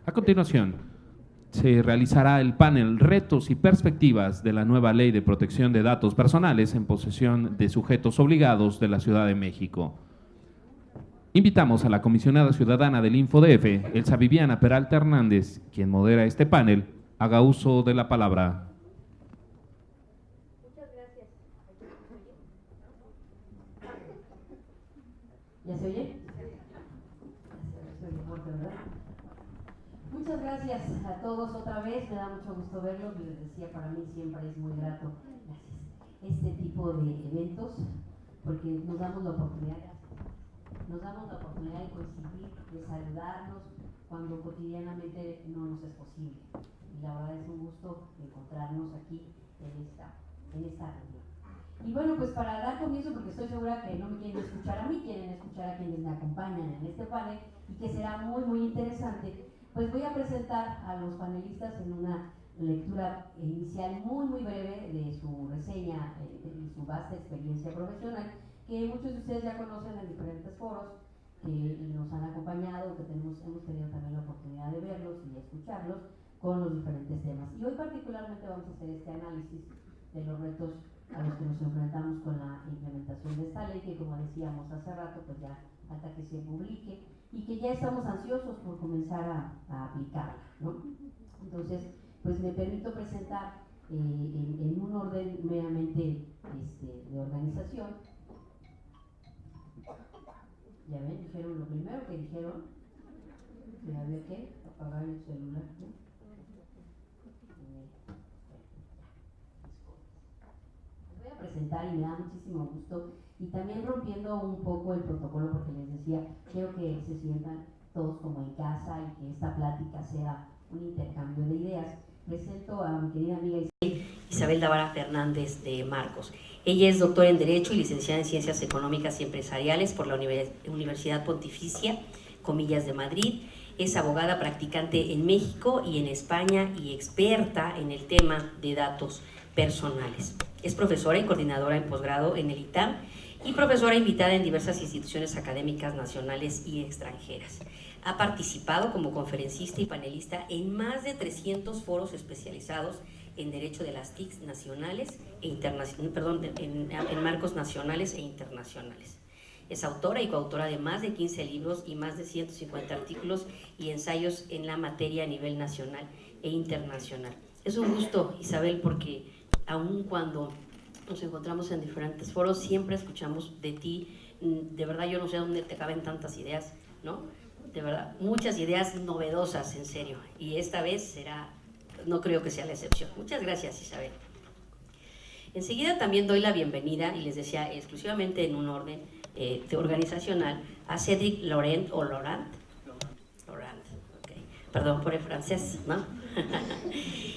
A continuación, se realizará el panel Retos y Perspectivas de la nueva Ley de Protección de Datos Personales en posesión de sujetos obligados de la Ciudad de México. Invitamos a la comisionada ciudadana del InfoDF, Elsa Viviana Peralta Hernández, quien modera este panel, haga uso de la palabra. Muchas gracias. ¿Ya se oye? Muchas gracias a todos otra vez, me da mucho gusto verlos, les decía, para mí siempre es muy grato este tipo de eventos, porque nos damos la oportunidad de coincidir, de saludarnos, cuando cotidianamente no nos es posible. Y la verdad es un gusto encontrarnos aquí en esta reunión. Y bueno, pues para dar comienzo, porque estoy segura que no me quieren escuchar a mí, quieren escuchar a quienes me acompañan en este panel, y que será muy, muy interesante, pues voy a presentar a los panelistas en una lectura inicial muy, muy breve de su reseña y su vasta experiencia profesional, que muchos de ustedes ya conocen en diferentes foros, que nos han acompañado, que hemos tenido también la oportunidad de verlos y de escucharlos con los diferentes temas. Y hoy particularmente vamos a hacer este análisis de los retos a los que nos enfrentamos con la implementación de esta ley, que como decíamos hace rato, pues ya falta que se publique y que ya estamos ansiosos por comenzar a aplicarla, ¿no? Entonces, pues me permito presentar en un orden meramente de organización. Ya ven, dijeron lo primero que dijeron, que había que apagar el celular, ¿no? Voy a presentar y me da muchísimo gusto, y también rompiendo un poco el protocolo, porque les decía, quiero que se sientan todos como en casa y que esta plática sea un intercambio de ideas. Presento a mi querida amiga Isabel Davara Fernández de Marcos. Ella es doctora en Derecho y licenciada en Ciencias Económicas y Empresariales por la Universidad Pontificia, comillas, de Madrid. Es abogada practicante en México y en España y experta en el tema de datos personales. Es profesora y coordinadora en posgrado en el ITAM y profesora invitada en diversas instituciones académicas nacionales y extranjeras. Ha participado como conferencista y panelista en más de 300 foros especializados en derecho de las TICs nacionales e en marcos nacionales e internacionales. Es autora y coautora de más de 15 libros y más de 150 artículos y ensayos en la materia a nivel nacional e internacional. Es un gusto, Isabel, porque aun cuando nos encontramos en diferentes foros, siempre escuchamos de ti. De verdad, yo no sé dónde te caben tantas ideas, ¿no? De verdad, muchas ideas novedosas, en serio. Y esta vez será, no creo que sea la excepción. Muchas gracias, Isabel. Enseguida también doy la bienvenida, y les decía exclusivamente en un orden organizacional, a Cédric Laurent, o Laurent, okay. Perdón por el francés, ¿no?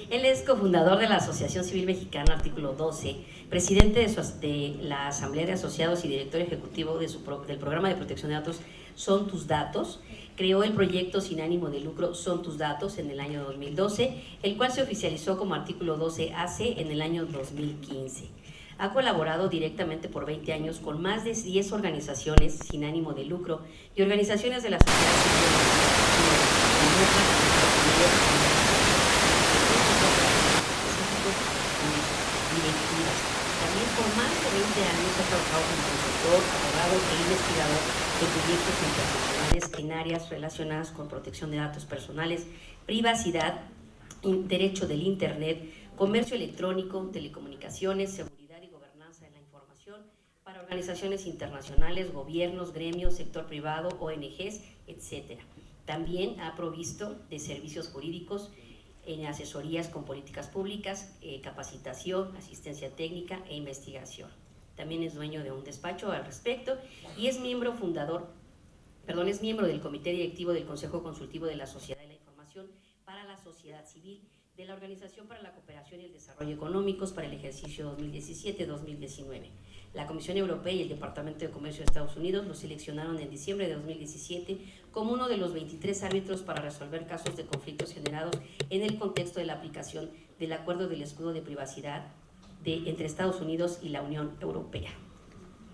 Él es cofundador de la Asociación Civil Mexicana, artículo 12, presidente de la Asamblea de Asociados y director ejecutivo del Programa de Protección de Datos Son Tus Datos. Creó el proyecto sin ánimo de lucro Son Tus Datos en el año 2012, el cual se oficializó como artículo 12AC en el año 2015. Ha colaborado directamente por 20 años con más de 10 organizaciones sin ánimo de lucro y organizaciones de la sociedad civil. También por más de 20 años ha trabajado como consultor, abogado e investigador de proyectos internacionales en áreas relacionadas con protección de datos personales, privacidad, derecho del Internet, comercio electrónico, telecomunicaciones, seguridad y gobernanza de la información para organizaciones internacionales, gobiernos, gremios, sector privado, ONGs, etc. También ha provisto de servicios jurídicos en asesorías con políticas públicas, capacitación, asistencia técnica e investigación. También es dueño de un despacho al respecto y es miembro del Comité Directivo del Consejo Consultivo de la Sociedad de la Información para la Sociedad Civil, de la Organización para la Cooperación y el Desarrollo Económicos para el ejercicio 2017-2019. La Comisión Europea y el Departamento de Comercio de Estados Unidos lo seleccionaron en diciembre de 2017 como uno de los 23 árbitros para resolver casos de conflictos generados en el contexto de la aplicación del Acuerdo del Escudo de Privacidad entre Estados Unidos y la Unión Europea.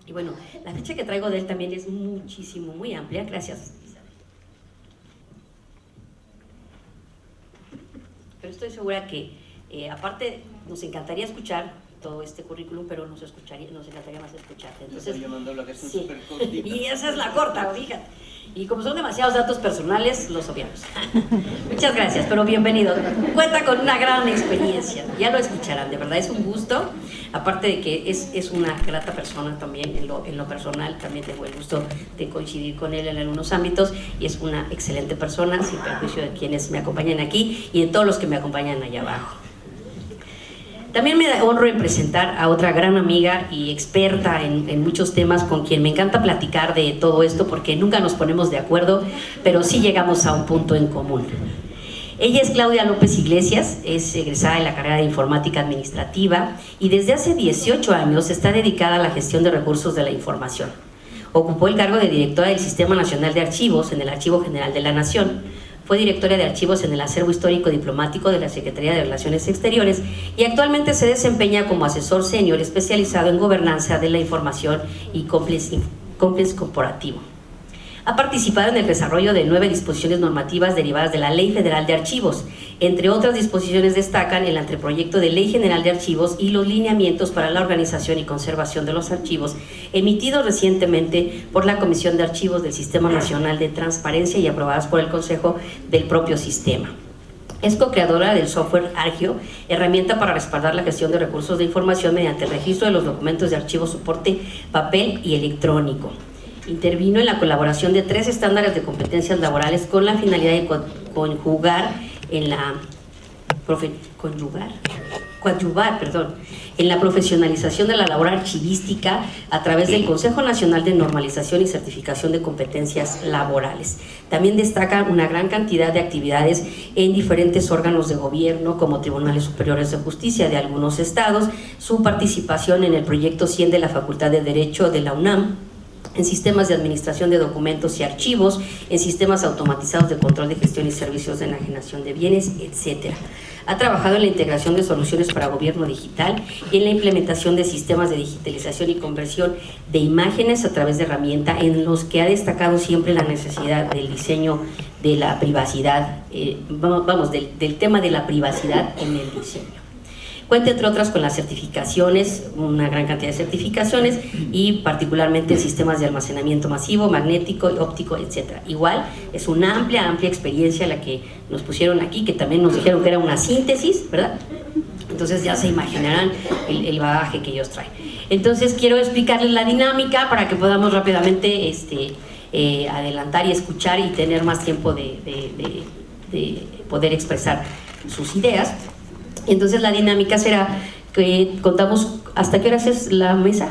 Y bueno, la fecha que traigo de él también es muy amplia. Gracias, Isabel. estoy segura que, aparte, nos encantaría escuchar todo este currículum, pero nos encantaría más escucharte. Entonces, sí. Y esa es la corta, fíjate. Y como son demasiados datos personales, los obviamos. Muchas gracias, pero bienvenido. Cuenta con una gran experiencia, ya lo escucharán, de verdad es un gusto. Aparte de que es una grata persona también, en lo personal, también tengo el gusto de coincidir con él en algunos ámbitos, y es una excelente persona, sin perjuicio de quienes me acompañan aquí y de todos los que me acompañan allá abajo. También me honro en presentar a otra gran amiga y experta en muchos temas con quien me encanta platicar de todo esto porque nunca nos ponemos de acuerdo, pero sí llegamos a un punto en común. Ella es Claudia López Iglesias, es egresada de la carrera de Informática Administrativa y desde hace 18 años está dedicada a la gestión de recursos de la información. Ocupó el cargo de directora del Sistema Nacional de Archivos en el Archivo General de la Nación. Fue directora de archivos en el Acervo Histórico Diplomático de la Secretaría de Relaciones Exteriores y actualmente se desempeña como asesor senior especializado en gobernanza de la información y compliance corporativo. Ha participado en el desarrollo de 9 disposiciones normativas derivadas de la Ley Federal de Archivos. Entre otras disposiciones destacan el anteproyecto de Ley General de Archivos y los lineamientos para la organización y conservación de los archivos, emitidos recientemente por la Comisión de Archivos del Sistema Nacional de Transparencia y aprobadas por el Consejo del propio sistema. Es co-creadora del software Argio, herramienta para respaldar la gestión de recursos de información mediante el registro de los documentos de archivo soporte papel y electrónico. Intervino en la colaboración de 3 estándares de competencias laborales con la finalidad de coadyuvar en la profesionalización de la labor archivística a través del Consejo Nacional de Normalización y Certificación de Competencias Laborales. También destaca una gran cantidad de actividades en diferentes órganos de gobierno como Tribunales Superiores de Justicia de algunos estados, su participación en el proyecto 100 de la Facultad de Derecho de la UNAM, en sistemas de administración de documentos y archivos, en sistemas automatizados de control de gestión y servicios de enajenación de bienes, etc. Ha trabajado en la integración de soluciones para gobierno digital y en la implementación de sistemas de digitalización y conversión de imágenes a través de herramienta, en los que ha destacado siempre la necesidad del diseño de la privacidad, del tema de la privacidad en el diseño. Cuenta, entre otras, con las certificaciones, una gran cantidad de certificaciones, y particularmente sistemas de almacenamiento masivo, magnético, óptico, etc. Igual, es una amplia experiencia la que nos pusieron aquí, que también nos dijeron que era una síntesis, ¿verdad? Entonces ya se imaginarán el bagaje que ellos traen. Entonces quiero explicarles la dinámica para que podamos rápidamente adelantar y escuchar y tener más tiempo de poder expresar sus ideas. Entonces la dinámica será que contamos, ¿hasta qué horas es la mesa?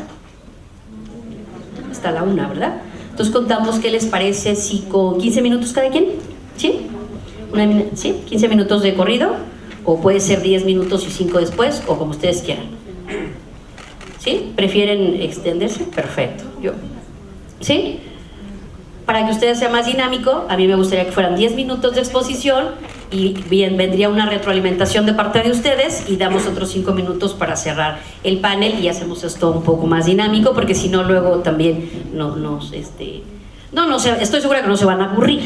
Hasta la 1, ¿verdad? Entonces contamos, ¿qué les parece si con 15 minutos cada quien? ¿Sí? ¿Sí? 15 minutos de corrido, o puede ser 10 minutos y 5 después, o como ustedes quieran. ¿Sí? ¿Prefieren extenderse? Perfecto. ¿Sí? Para que ustedes sea más dinámico, a mí me gustaría que fueran 10 minutos de exposición y bien vendría una retroalimentación de parte de ustedes y damos otros 5 minutos para cerrar el panel y hacemos esto un poco más dinámico, porque si no luego también estoy segura que no se van a aburrir.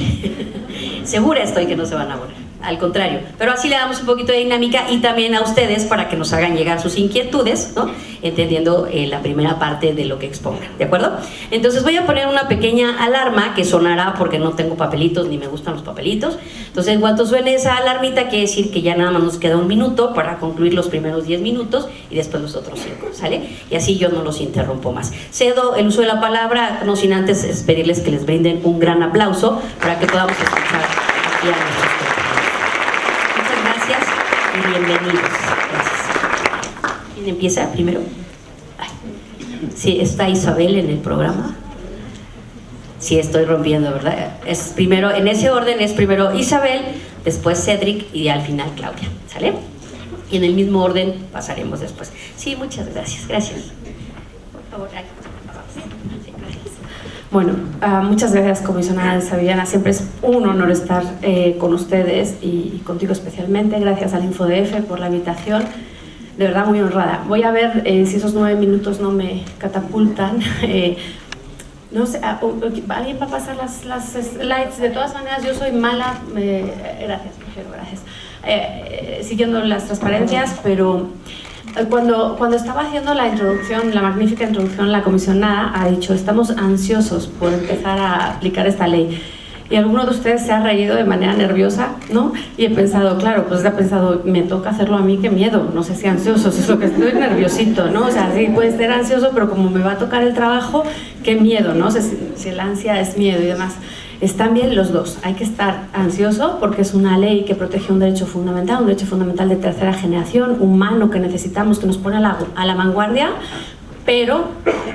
Segura estoy que no se van a aburrir, al contrario, pero así le damos un poquito de dinámica, y también a ustedes para que nos hagan llegar sus inquietudes, ¿no? Entendiendo la primera parte de lo que expongan, ¿de acuerdo? Entonces voy a poner una pequeña alarma que sonará, porque no tengo papelitos ni me gustan los papelitos. Entonces, en cuanto suene esa alarmita, quiere decir que ya nada más nos queda 1 minuto para concluir los primeros 10 minutos y después los otros 5, ¿sale? Y así yo no los interrumpo más. Cedo el uso de la palabra, no sin antes pedirles que les brinden un gran aplauso para que podamos escuchar aquí a nuestros compañeros. Muchas gracias y bienvenidos. Gracias. ¿Quién empieza primero? Sí, está Isabel en el programa. Sí, estoy rompiendo, ¿verdad? Es primero, en ese orden es primero Isabel, después Cedric y al final Claudia, ¿sale? Y en el mismo orden pasaremos después. Sí, muchas gracias. Gracias. Por favor, ahí. Bueno, muchas gracias, comisionada Saviana. Siempre es un honor estar con ustedes y contigo especialmente. Gracias al InfoDF por la invitación. De verdad, muy honrada. Voy a ver si esos 9 minutos no me catapultan. No sé, ¿alguien va a pasar las slides? De todas maneras, yo soy mala, gracias, prefiero, gracias, siguiendo las transparencias, pero cuando estaba haciendo la introducción, la magnífica introducción, la comisionada ha dicho, estamos ansiosos por empezar a aplicar esta ley. Y alguno de ustedes se ha reído de manera nerviosa, ¿no? Y he pensado, claro, pues he pensado, me toca hacerlo a mí, qué miedo, no sé si ansiosos, es lo que estoy nerviosito, ¿no? O sea, sí, puede ser ansioso, pero como me va a tocar el trabajo, qué miedo, ¿no? O sea, si el ansia es miedo y demás. Están bien los dos, hay que estar ansioso porque es una ley que protege un derecho fundamental de tercera generación, humano, que necesitamos, que nos pone a la vanguardia, pero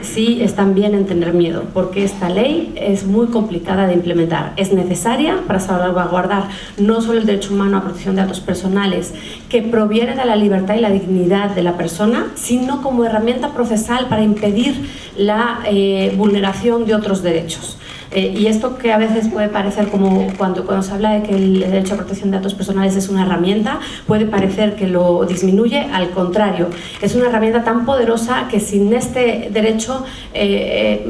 sí están bien en tener miedo, porque esta ley es muy complicada de implementar. Es necesaria para salvaguardar no solo el derecho humano a protección de datos personales, que proviene de la libertad y la dignidad de la persona, sino como herramienta procesal para impedir la vulneración de otros derechos. Y esto que a veces puede parecer como cuando se habla de que el derecho a protección de datos personales es una herramienta, puede parecer que lo disminuye, al contrario, es una herramienta tan poderosa que sin este derecho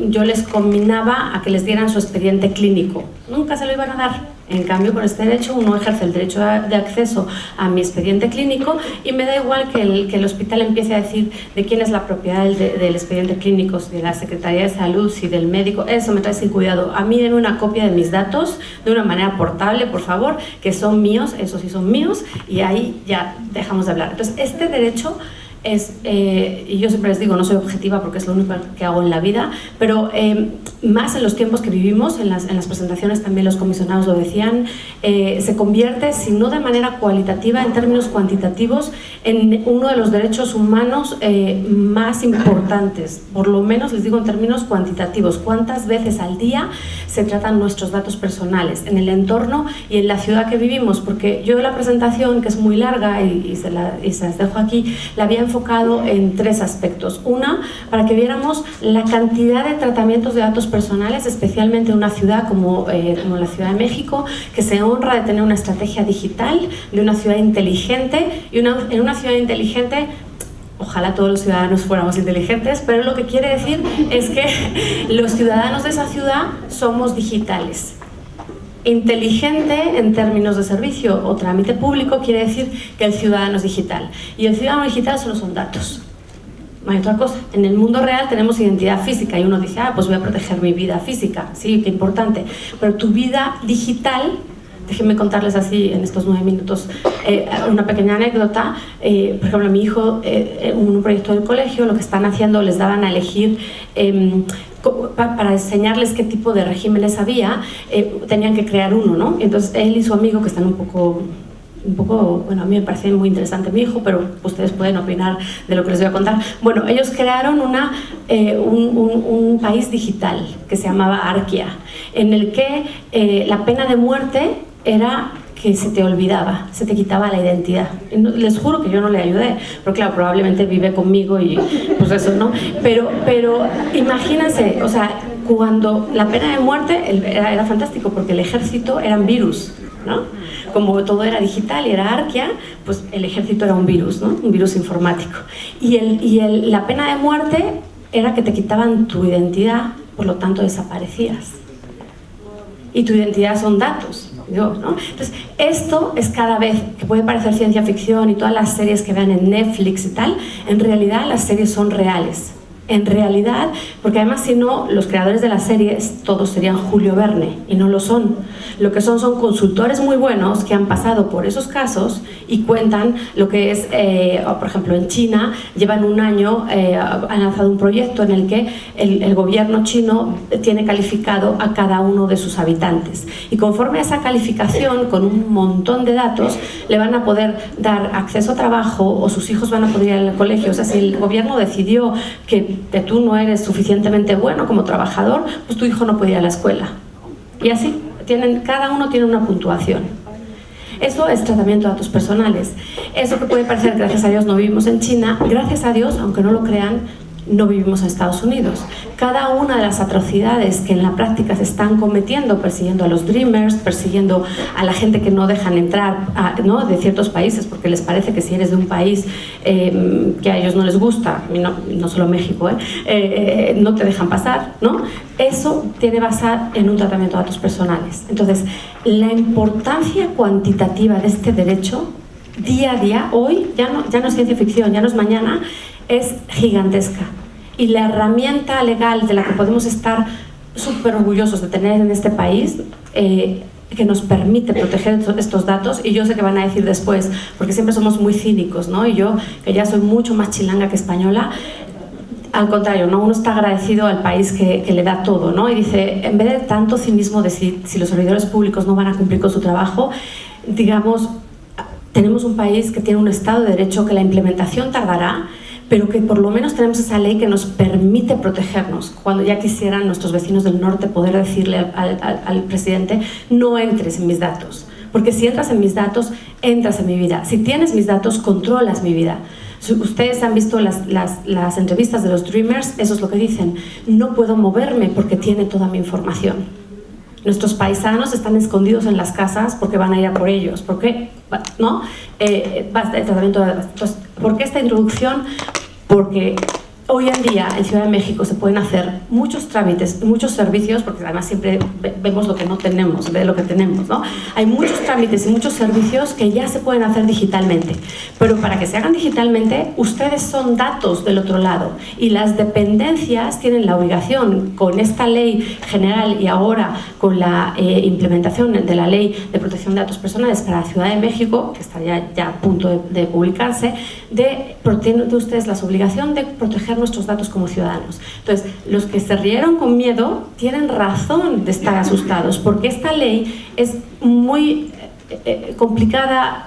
yo les combinaba a que les dieran su expediente clínico, nunca se lo iban a dar. En cambio, con este derecho uno ejerce el derecho de acceso a mi expediente clínico y me da igual que el hospital empiece a decir de quién es la propiedad del expediente clínico, si de la Secretaría de Salud, si del médico, eso me trae sin cuidado. A mí denme una copia de mis datos de una manera portable, por favor, que son míos, esos sí son míos, y ahí ya dejamos de hablar. Entonces, este derecho es, y yo siempre les digo, no soy objetiva porque es lo único que hago en la vida, pero más en los tiempos que vivimos, en las presentaciones también los comisionados lo decían, se convierte, si no de manera cualitativa, en términos cuantitativos, en uno de los derechos humanos más importantes, por lo menos les digo en términos cuantitativos. ¿Cuántas veces al día se tratan nuestros datos personales en el entorno y en la ciudad que vivimos? Porque yo la presentación, que es muy larga y se las dejo aquí, la había enfocado en tres aspectos. Una, para que viéramos la cantidad de tratamientos de datos personales, especialmente en una ciudad como la Ciudad de México, que se honra de tener una estrategia digital, de una ciudad inteligente, y en una ciudad inteligente, ojalá todos los ciudadanos fuéramos inteligentes, pero lo que quiere decir es que los ciudadanos de esa ciudad somos digitales. Inteligente en términos de servicio o trámite público quiere decir que el ciudadano es digital, y el ciudadano digital solo son datos, no hay otra cosa. En el mundo real tenemos identidad física y uno dice, pues voy a proteger mi vida física, sí, qué importante, pero tu vida digital, déjenme contarles así en estos 9 minutos una pequeña anécdota. Por ejemplo, a mi hijo, en un proyecto del colegio, lo que están haciendo, les daban a elegir para enseñarles qué tipo de regímenes había, tenían que crear uno, ¿no? Entonces él y su amigo, que están un poco, bueno, a mí me parece muy interesante mi hijo, pero ustedes pueden opinar de lo que les voy a contar. Bueno, ellos crearon un país digital que se llamaba Arquia, en el que la pena de muerte era que se te olvidaba, se te quitaba la identidad. Les juro que yo no le ayudé, pero claro, probablemente vive conmigo y pues eso, ¿no? Pero imagínense, o sea, cuando la pena de muerte era fantástico, porque el ejército eran virus, ¿no? Como todo era digital y era Arquia, pues el ejército era un virus, ¿no? Un virus informático. Y la pena de muerte era que te quitaban tu identidad, por lo tanto desaparecías. Y tu identidad son datos, ¿no? Entonces, esto es cada vez, que puede parecer ciencia ficción y todas las series que vean en Netflix y tal, en realidad las series son reales. En realidad, porque además si no, los creadores de las series todos serían Julio Verne, y no lo son. Lo que son consultores muy buenos que han pasado por esos casos y cuentan lo que es, por ejemplo, en China llevan un año, han lanzado un proyecto en el que el gobierno chino tiene calificado a cada uno de sus habitantes, y conforme a esa calificación, con un montón de datos, le van a poder dar acceso a trabajo, o sus hijos van a poder ir al colegio. O sea, si el gobierno decidió que tú no eres suficientemente bueno como trabajador, pues tu hijo no puede ir a la escuela. Y así, cada uno tiene una puntuación. Eso es tratamiento de datos personales. Eso que puede parecer, gracias a Dios no vivimos en China, gracias a Dios, aunque no lo crean, no vivimos en Estados Unidos. Cada una de las atrocidades que en la práctica se están cometiendo, persiguiendo a los Dreamers, persiguiendo a la gente que no dejan entrar ¿no? de ciertos países, porque les parece que si eres de un país que a ellos no les gusta, no solo México, no te dejan pasar, ¿no? Eso tiene basar en un tratamiento de datos personales. Entonces, la importancia cuantitativa de este derecho, día a día, hoy, ya no es ciencia ficción, ya no es mañana, es gigantesca. Y la herramienta legal de la que podemos estar súper orgullosos de tener en este país, que nos permite proteger estos datos, y yo sé que van a decir después, porque siempre somos muy cínicos, ¿no? Y yo, que ya soy mucho más chilanga que española, al contrario, ¿no? Uno está agradecido al país que le da todo, ¿no? Y dice, en vez de tanto cinismo de si los servidores públicos no van a cumplir con su trabajo, digamos, tenemos un país que tiene un Estado de Derecho, que la implementación tardará, pero que por lo menos tenemos esa ley que nos permite protegernos. Cuando ya quisieran nuestros vecinos del norte poder decirle al presidente, no entres en mis datos, porque si entras en mis datos, entras en mi vida. Si tienes mis datos, controlas mi vida. Si ustedes han visto las entrevistas de los Dreamers, eso es lo que dicen. No puedo moverme porque tiene toda mi información. Nuestros paisanos están escondidos en las casas porque van a ir a por ellos. ¿Por qué? ¿No? Entonces, ¿por qué esta introducción? Porque hoy en día en Ciudad de México se pueden hacer muchos trámites, muchos servicios, porque además siempre vemos lo que no tenemos, en vez de lo que tenemos, ¿no? Hay muchos trámites y muchos servicios que ya se pueden hacer digitalmente, pero para que se hagan digitalmente, ustedes son datos del otro lado, y las dependencias tienen la obligación, con esta ley general y ahora con la implementación de la ley de protección de datos personales para la Ciudad de México, que está ya a punto de publicarse, de ustedes la obligación de proteger nuestros datos como ciudadanos. Entonces, los que se rieron con miedo tienen razón de estar asustados, porque esta ley es muy complicada,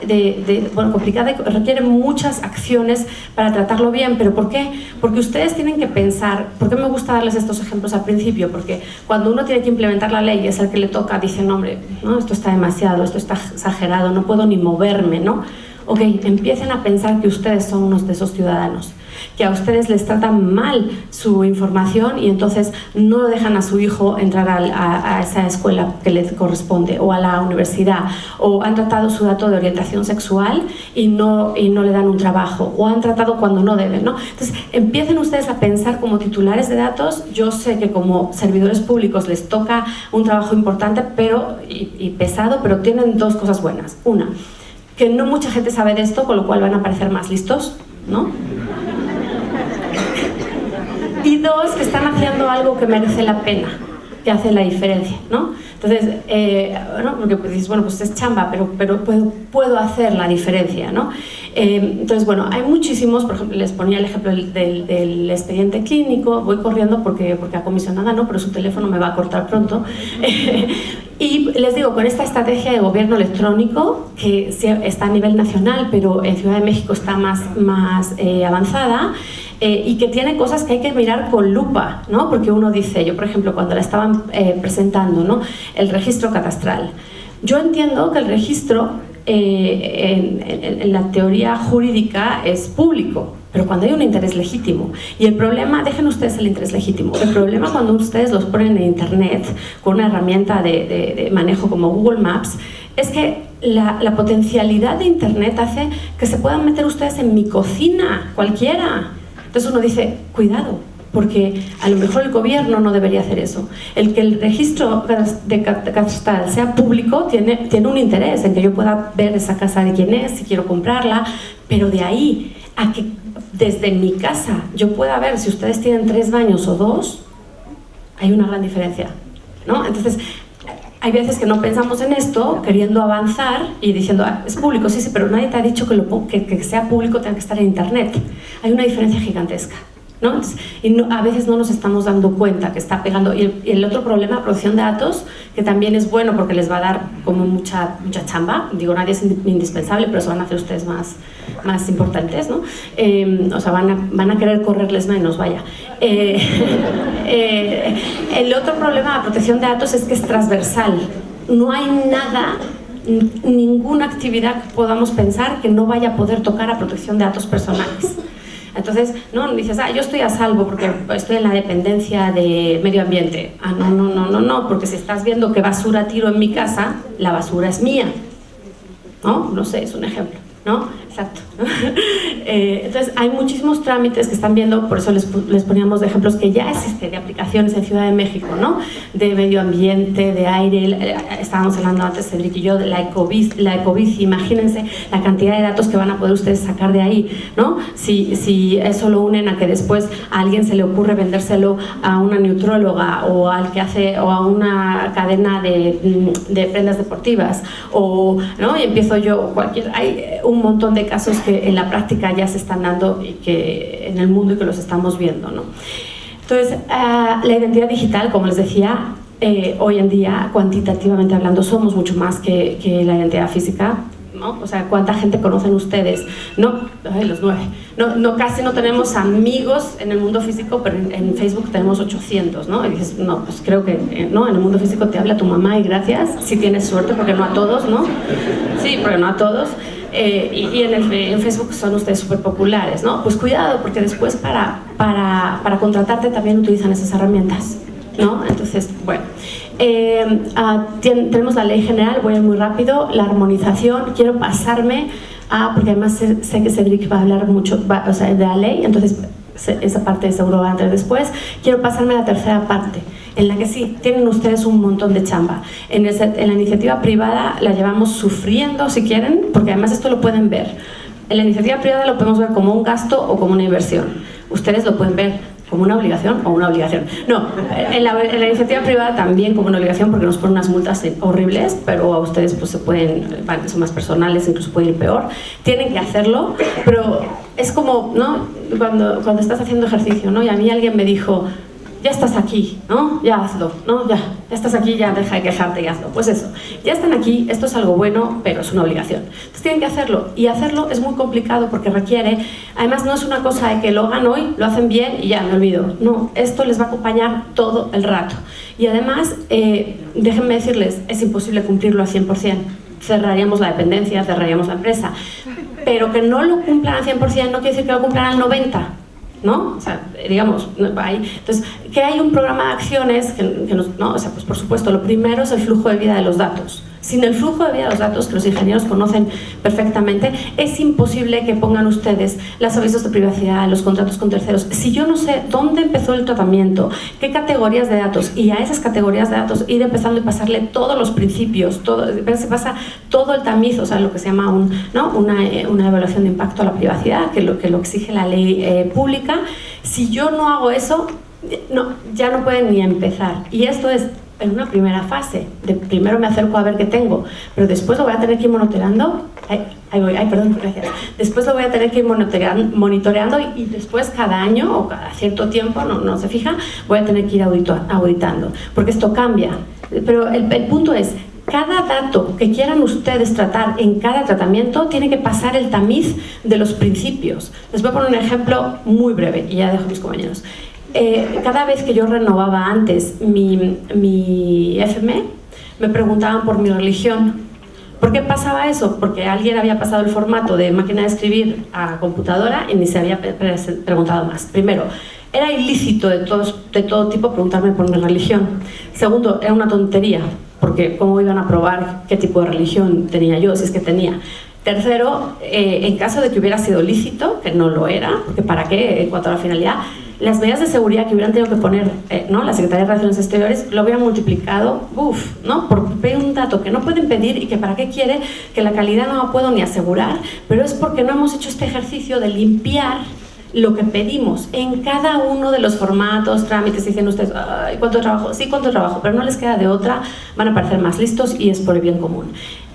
complicada y requiere muchas acciones para tratarlo bien. ¿Pero por qué? Porque ustedes tienen que pensar. ¿Por qué me gusta darles estos ejemplos al principio? Porque cuando uno tiene que implementar la ley y es el que le toca, dicen, hombre, ¿no? Esto está demasiado, esto está exagerado, no puedo ni moverme, ¿no? Ok, empiecen a pensar que ustedes son unos de esos ciudadanos, que a ustedes les tratan mal su información y entonces no lo dejan a su hijo entrar a esa escuela que le corresponde, o a la universidad, o han tratado su dato de orientación sexual y no le dan un trabajo, o han tratado cuando no deben, ¿no? Entonces, empiecen ustedes a pensar como titulares de datos. Yo sé que como servidores públicos les toca un trabajo importante y pesado, pero tienen dos cosas buenas. Una, que no mucha gente sabe de esto, con lo cual van a parecer más listos, ¿no? Y dos, que están haciendo algo que merece la pena, que hace la diferencia, ¿no? Entonces, ¿no? Porque pues dices, bueno, pues es chamba, pero puedo hacer la diferencia, ¿no? Entonces, bueno, hay muchísimos. Por ejemplo, les ponía el ejemplo del expediente clínico. Voy corriendo porque a comisionada no, pero su teléfono me va a cortar pronto. Y les digo, con esta estrategia de gobierno electrónico, que está a nivel nacional, pero en Ciudad de México está más avanzada, y que tiene cosas que hay que mirar con lupa, ¿no? Porque uno dice, yo por ejemplo, cuando la estaban presentando, ¿no? El registro catastral. Yo entiendo que el registro en la teoría jurídica es público, pero cuando hay un interés legítimo. Y el problema, dejen ustedes el interés legítimo, el problema cuando ustedes los ponen en internet con una herramienta de manejo como Google Maps, es que la potencialidad de internet hace que se puedan meter ustedes en mi cocina, cualquiera. Entonces uno dice, cuidado, porque a lo mejor el gobierno no debería hacer eso. El que el registro catastral sea público tiene un interés en que yo pueda ver esa casa de quién es, si quiero comprarla, pero de ahí a que desde mi casa yo pueda ver si ustedes tienen 3 baños o 2, hay una gran diferencia, ¿no? Entonces, hay veces que no pensamos en esto, queriendo avanzar y diciendo, es público, sí, pero nadie te ha dicho que sea público tenga que estar en internet. Hay una diferencia gigantesca, ¿no? Entonces, a veces no nos estamos dando cuenta que está pegando. Y el otro problema, producción de datos, que también es bueno porque les va a dar como mucha chamba. Digo, nadie es indispensable, pero se van a hacer ustedes más importantes, ¿no? O sea, van a querer correrles menos, vaya. El otro problema de protección de datos es que es transversal. No hay nada, ninguna actividad que podamos pensar que no vaya a poder tocar a protección de datos personales. Entonces, no dices, yo estoy a salvo porque estoy en la dependencia de medio ambiente. No, porque si estás viendo que basura tiro en mi casa, la basura es mía. No sé, es un ejemplo, ¿no? Exacto. Entonces, hay muchísimos trámites que están viendo, por eso les poníamos de ejemplos que ya existen, de aplicaciones en Ciudad de México, ¿no? De medio ambiente, de aire, estábamos hablando antes, Cedric y yo, de la ecobici, imagínense la cantidad de datos que van a poder ustedes sacar de ahí, ¿no? Si eso lo unen a que después a alguien se le ocurre vendérselo a una nutrióloga o al que hace, o a una cadena de prendas deportivas, ¿no? Y empiezo yo, hay un montón de casos que en la práctica ya se están dando y que en el mundo y que los estamos viendo, ¿no? Entonces, la identidad digital, como les decía, hoy en día, cuantitativamente hablando, somos mucho más que la identidad física, ¿no? O sea, ¿cuánta gente conocen ustedes? Los 9. Casi no tenemos amigos en el mundo físico, pero en Facebook tenemos 800, ¿no? Y dices, pues creo que no, en el mundo físico te habla tu mamá y gracias, si tienes suerte, porque no a todos, ¿no? Sí, porque no a todos. Y en Facebook son ustedes súper populares, ¿no? Pues cuidado, porque después para contratarte también utilizan esas herramientas, ¿no? Entonces, bueno, tenemos la ley general, voy a ir muy rápido, la armonización, quiero pasarme porque además sé que Cedric va a hablar mucho de la ley, entonces esa parte seguro va a entrar después. Quiero pasarme a la tercera parte, en la que sí, tienen ustedes un montón de chamba. En la iniciativa privada la llevamos sufriendo, si quieren, porque además esto lo pueden ver. En la iniciativa privada lo podemos ver como un gasto o como una inversión. Ustedes lo pueden ver como una obligación o una obligación. No, en la iniciativa privada también como una obligación, porque nos ponen unas multas horribles, pero a ustedes pues son más personales, incluso puede ir peor. Tienen que hacerlo, pero es como, ¿no? Cuando estás haciendo ejercicio, ¿no? Y a mí alguien me dijo, ya estás aquí, ¿no? Ya hazlo, ¿no? Ya estás aquí, ya deja de quejarte y hazlo. Pues eso, ya están aquí, esto es algo bueno, pero es una obligación. Entonces tienen que hacerlo, y hacerlo es muy complicado porque requiere, además no es una cosa de que lo hagan hoy, lo hacen bien y ya me olvido. No, esto les va a acompañar todo el rato. Y además, déjenme decirles, es imposible cumplirlo al 100%. Cerraríamos la dependencia, cerraríamos la empresa. Pero que no lo cumplan al 100% no quiere decir que lo cumplan al 90%. ¿No? O sea, digamos, entonces, que hay un programa de acciones ¿no? O sea, pues por supuesto, lo primero es el flujo de vida de los datos. Sin el flujo de vida de los datos, que los ingenieros conocen perfectamente, es imposible que pongan ustedes los avisos de privacidad, los contratos con terceros. Si yo no sé dónde empezó el tratamiento, qué categorías de datos, y a esas categorías de datos ir empezando y pasarle todos los principios, se pasa todo el tamiz, o sea, lo que se llama una evaluación de impacto a la privacidad, que lo exige la ley pública. Si yo no hago eso, ya no pueden ni empezar. Y esto es en una primera fase, primero me acerco a ver qué tengo, pero después lo voy a tener que ir monitoreando, gracias. Después lo voy a tener que ir monitoreando y después cada año o cada cierto tiempo, no se fija, voy a tener que ir auditando, porque esto cambia. Pero el punto es, cada dato que quieran ustedes tratar en cada tratamiento tiene que pasar el tamiz de los principios. Les voy a poner un ejemplo muy breve y ya dejo a mis compañeros. Cada vez que yo renovaba antes mi FME, me preguntaban por mi religión. ¿Por qué pasaba eso? Porque alguien había pasado el formato de máquina de escribir a computadora y ni se había preguntado más. Primero, era ilícito de todo tipo preguntarme por mi religión. Segundo, era una tontería, porque ¿cómo iban a probar qué tipo de religión tenía yo, si es que tenía? Tercero, en caso de que hubiera sido lícito, que no lo era, porque ¿para qué en cuanto a la finalidad? Las medidas de seguridad que hubieran tenido que poner la Secretaría de Relaciones Exteriores lo hubieran multiplicado, ¿no? Por pedir un dato que no pueden pedir y que para qué quiere, que la calidad no la puedo ni asegurar, pero es porque no hemos hecho este ejercicio de limpiar lo que pedimos en cada uno de los formatos, trámites. Dicen ustedes, ay, ¿cuánto trabajo? Sí, ¿cuánto trabajo? Pero no les queda de otra, van a parecer más listos y es por el bien común.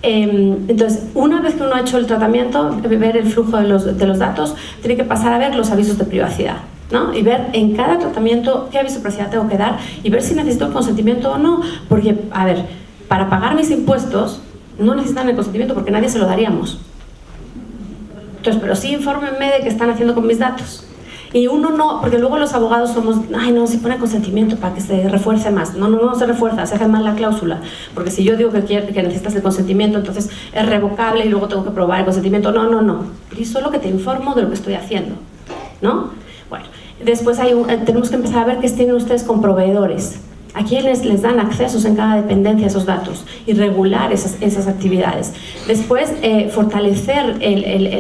Entonces, una vez que uno ha hecho el tratamiento, ver el flujo de los datos, tiene que pasar a ver los avisos de privacidad, ¿no? Y ver en cada tratamiento qué aviso de privacidad tengo que dar y ver si necesito el consentimiento o no, porque, a ver, para pagar mis impuestos no necesitan el consentimiento porque nadie se lo daríamos. Entonces, pero sí infórmenme de qué están haciendo con mis datos. Y uno no, porque luego los abogados somos, ay no, se pone consentimiento para que se refuerce más. No se refuerza, se hace mal la cláusula. Porque si yo digo que necesitas el consentimiento, entonces es revocable y luego tengo que probar el consentimiento. No. Y solo que te informo de lo que estoy haciendo. ¿no? Bueno, después tenemos que empezar a ver qué tienen ustedes con proveedores. ¿A quiénes les dan accesos en cada dependencia a esos datos? Y regular esas actividades. Después, fortalecer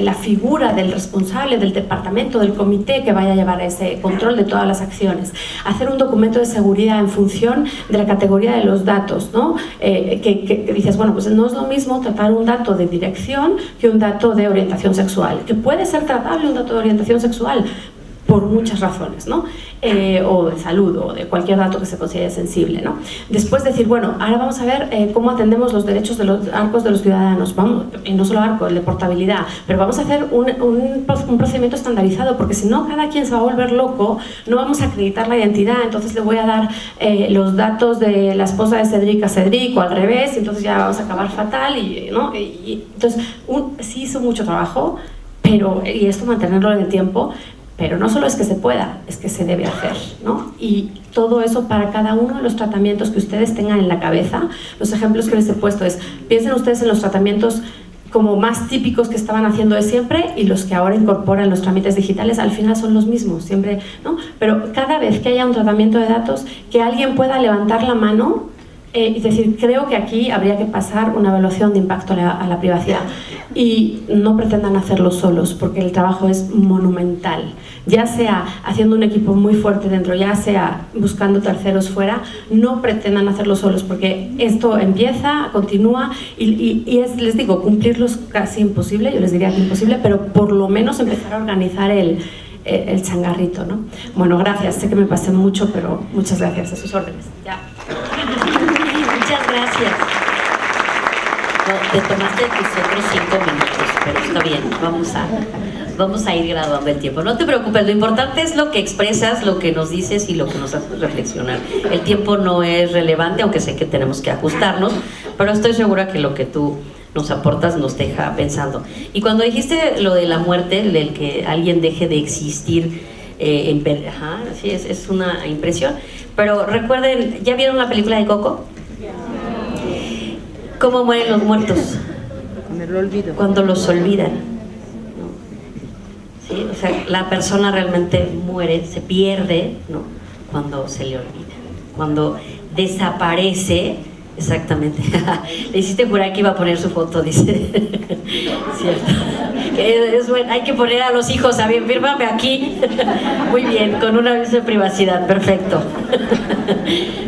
la figura del responsable del departamento, del comité que vaya a llevar ese control de todas las acciones. Hacer un documento de seguridad en función de la categoría de los datos, ¿no? Que dices, bueno, pues no es lo mismo tratar un dato de dirección que un dato de orientación sexual. Que puede ser tratable un dato de orientación sexual, por muchas razones, ¿no? O de salud, o de cualquier dato que se considere sensible, ¿no? Después decir, bueno, ahora vamos a ver cómo atendemos los derechos de los arcos de los ciudadanos, vamos, y no solo arco, el de portabilidad, pero vamos a hacer un procedimiento estandarizado, porque si no, cada quien se va a volver loco, no vamos a acreditar la identidad, entonces le voy a dar los datos de la esposa de Cedric a Cedric, o al revés, y entonces ya vamos a acabar fatal, ¿no? Entonces, sí hizo mucho trabajo, y esto mantenerlo en el tiempo. Pero no solo es que se pueda, es que se debe hacer, ¿no? Y todo eso para cada uno de los tratamientos que ustedes tengan en la cabeza. Los ejemplos que les he puesto es, piensen ustedes en los tratamientos como más típicos que estaban haciendo de siempre y los que ahora incorporan los trámites digitales, al final son los mismos, siempre, ¿no? Pero cada vez que haya un tratamiento de datos, que alguien pueda levantar la mano y decir, creo que aquí habría que pasar una evaluación de impacto a la privacidad. Y no pretendan hacerlo solos, porque el trabajo es monumental. Ya sea haciendo un equipo muy fuerte dentro, ya sea buscando terceros fuera, no pretendan hacerlo solos, porque esto empieza, continúa, y es, les digo, cumplirlos casi imposible, yo les diría que imposible, pero por lo menos empezar a organizar el changarrito, ¿no? Bueno, gracias, sé que me pasé mucho, pero muchas gracias, a sus órdenes. Ya. Muchas gracias. No, te tomaste tus otros 5 minutos, pero está bien, vamos a ir graduando el tiempo. No te preocupes, lo importante es lo que expresas, lo que nos dices y lo que nos hace reflexionar. El tiempo no es relevante, aunque sé que tenemos que ajustarnos, pero estoy segura que lo que tú nos aportas nos deja pensando. Y cuando dijiste lo de la muerte, el que alguien deje de existir, sí, es una impresión. Pero recuerden, ¿ya vieron la película de Coco? ¿Cómo mueren los muertos? Con el olvido. Cuando los olvidan, ¿no? ¿Sí? O sea, la persona realmente muere, se pierde, ¿no? Cuando se le olvida, cuando desaparece. Exactamente. Le hiciste jurar que iba a poner su foto, dice. Cierto. Es bueno, hay que poner a los hijos, a ver, fírmame aquí. Muy bien, con un aviso de privacidad, perfecto.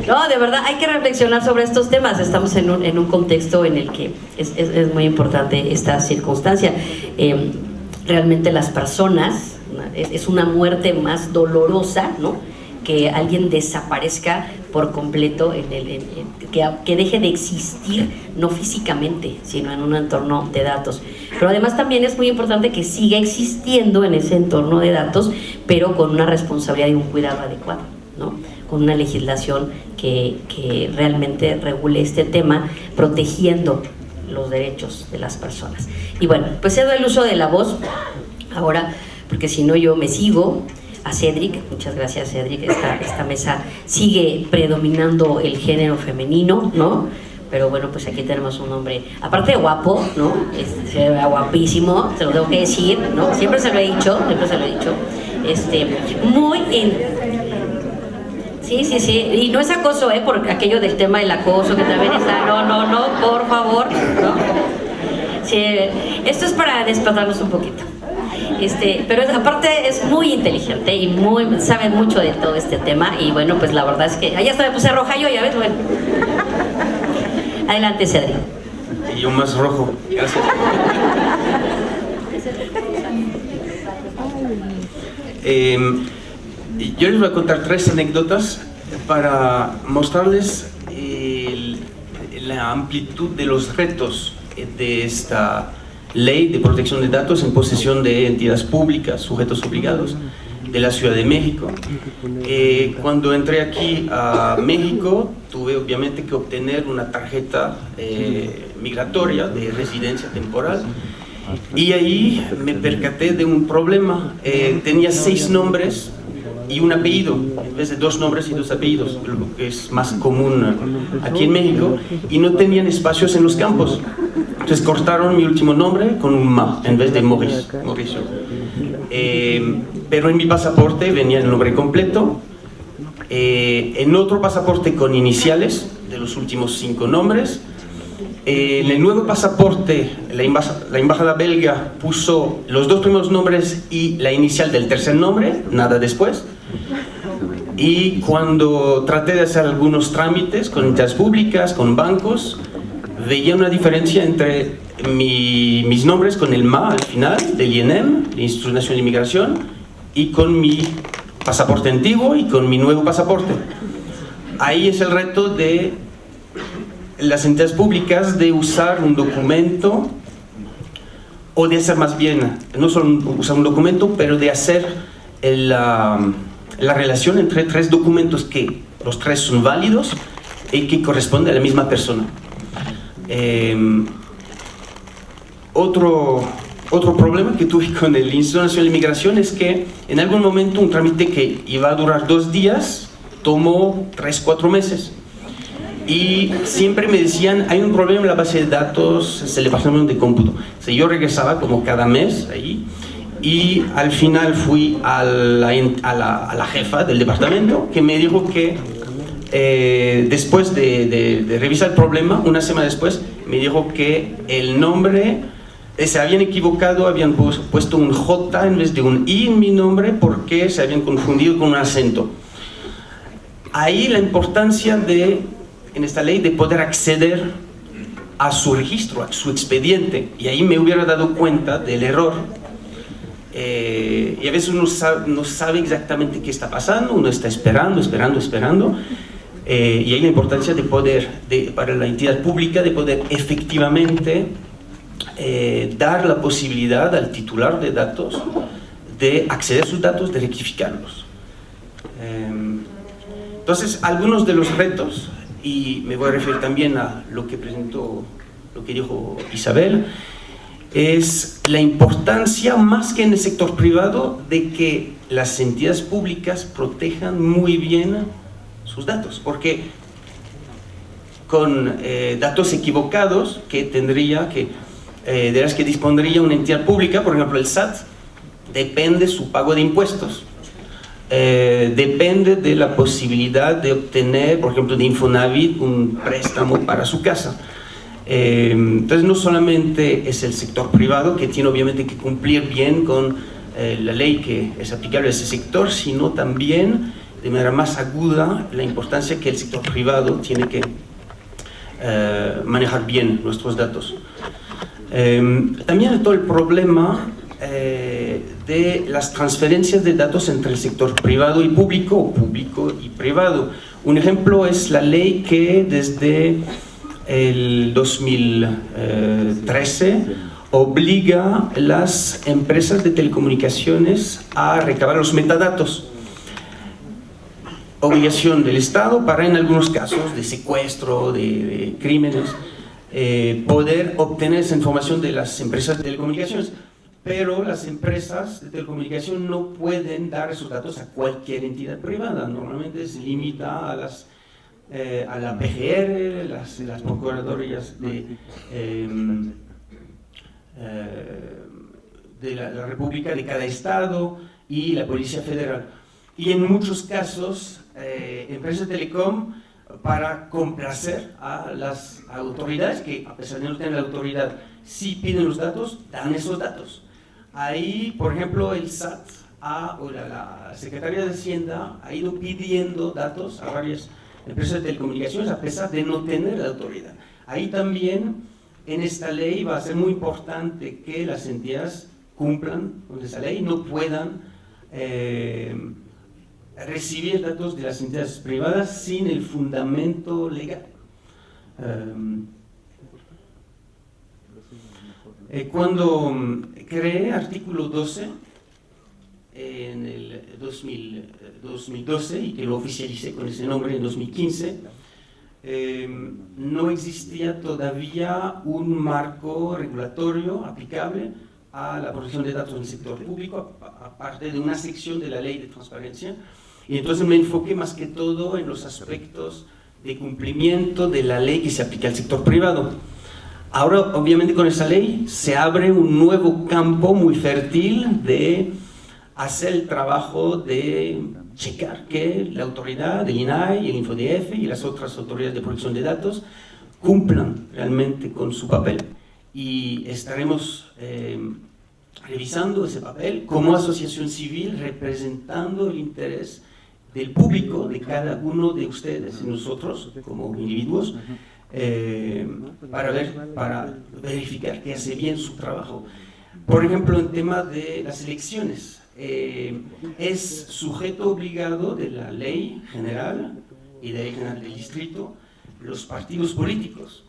No, de verdad, hay que reflexionar sobre estos temas. Estamos en un contexto en el que es muy importante esta circunstancia. Realmente las personas, es una muerte más dolorosa, ¿no? Que alguien desaparezca por completo, que deje de existir, no físicamente, sino en un entorno de datos. Pero además también es muy importante que siga existiendo en ese entorno de datos, pero con una responsabilidad y un cuidado adecuado, ¿no? Con una legislación que realmente regule este tema, protegiendo los derechos de las personas. Y bueno, pues cedo el uso de la voz ahora, porque si no yo me sigo a Cedric. Muchas gracias, Cedric. Esta mesa sigue predominando el género femenino, ¿no? Pero bueno, pues aquí tenemos un hombre, aparte de guapo, ¿no? Se ve guapísimo, se lo tengo que decir, ¿no? Siempre se lo he dicho, muy Sí, y no es acoso, por aquello del tema del acoso, que también está, no, por favor, ¿no? Sí, esto es para despertarnos un poquito. Pero aparte es muy inteligente y sabe mucho de todo este tema, y bueno, pues la verdad es que allá hasta me puse roja yo, ya ves, bueno. Adelante, Cedric. Y yo más rojo. Gracias. Yo les voy a contar 3 anécdotas para mostrarles la amplitud de los retos de esta ley de protección de datos en posesión de entidades públicas, sujetos obligados de la Ciudad de México. Cuando entré aquí a México, tuve obviamente que obtener una tarjeta migratoria de residencia temporal, y ahí me percaté de un problema. Tenía 6 nombres y un apellido, en vez de 2 nombres y 2 apellidos, lo que es más común aquí en México, y no tenían espacios en los campos. Entonces cortaron mi último nombre con un ma en vez de Mauricio. Pero en mi pasaporte venía el nombre completo. En otro pasaporte con iniciales de los últimos 5 nombres. En el nuevo pasaporte, la embajada belga puso los 2 primeros nombres y la inicial del tercer nombre, nada después. Y cuando traté de hacer algunos trámites con entidades públicas, con bancos, veía una diferencia entre mis nombres con el MA al final, del INEM, el Instituto Nacional de Inmigración, y con mi pasaporte antiguo y con mi nuevo pasaporte. Ahí es el reto de las entidades públicas de usar un documento, o de hacer más bien, no solo usar un documento, pero de hacer la relación entre 3 documentos que los 3 son válidos y que corresponden a la misma persona. Otro problema que tuve con el Instituto Nacional de Inmigración es que en algún momento un trámite que iba a durar 2 días tomó 3-4 meses. Y siempre me decían, hay un problema en la base de datos, es el departamento de cómputo. O sea, yo regresaba como cada mes ahí, y al final fui a la jefa del departamento, que me dijo que después de revisar el problema, una semana después, me dijo que el nombre se habían equivocado, habían puesto un J en vez de un I en mi nombre porque se habían confundido con un acento. Ahí la importancia en esta ley de poder acceder a su registro, a su expediente, y ahí me hubiera dado cuenta del error. Y a veces uno no sabe exactamente qué está pasando, uno está esperando. Y hay la importancia de poder, para la entidad pública, de poder efectivamente dar la posibilidad al titular de datos de acceder a sus datos, de rectificarlos. Entonces, algunos de los retos, y me voy a referir también a lo que dijo Isabel, es la importancia, más que en el sector privado, de que las entidades públicas protejan muy bien sus datos, porque con datos equivocados de las que dispondría una entidad pública, por ejemplo el SAT, depende su pago de impuestos, depende de la posibilidad de obtener, por ejemplo de Infonavit, un préstamo para su casa. Entonces no solamente es el sector privado que tiene obviamente que cumplir bien con la ley que es aplicable a ese sector, sino también de manera más aguda la importancia que el sector privado tiene que manejar bien nuestros datos. También todo el problema de las transferencias de datos entre el sector privado y público, o público y privado. Un ejemplo es la ley que desde el 2013 obliga a las empresas de telecomunicaciones a recabar los metadatos. Obligación del Estado para, en algunos casos de secuestro, de crímenes, poder obtener esa información de las empresas de telecomunicaciones. Pero las empresas de telecomunicación no pueden dar esos datos a cualquier entidad privada. Normalmente se limita a la PGR, las procuradorías de la República de cada estado y la Policía Federal. Y en muchos casos, empresas de telecom, para complacer a las autoridades, que a pesar de no tener la autoridad, si piden los datos, dan esos datos. Ahí, por ejemplo, el SAT o la Secretaría de Hacienda ha ido pidiendo datos a varias empresas de telecomunicaciones a pesar de no tener la autoridad. Ahí también, en esta ley, va a ser muy importante que las entidades cumplan con esa ley, no puedan recibir datos de las entidades privadas sin el fundamento legal. Cuando creé artículo 12 en el 2012 y que lo oficialicé con ese nombre en 2015, no existía todavía un marco regulatorio aplicable a la protección de datos en el sector público, aparte de una sección de la ley de transparencia, y entonces me enfoqué más que todo en los aspectos de cumplimiento de la ley que se aplica al sector privado. Ahora, obviamente, con esa ley se abre un nuevo campo muy fértil de hacer el trabajo de checar que la autoridad, el INAI, el InfoDF y las otras autoridades de protección de datos cumplan realmente con su papel. Y estaremos revisando ese papel como asociación civil, representando el interés del público, de cada uno de ustedes y nosotros como individuos, para verificar que hace bien su trabajo. Por ejemplo, en tema de las elecciones, es sujeto obligado de la ley general y de la ley general del distrito los partidos políticos.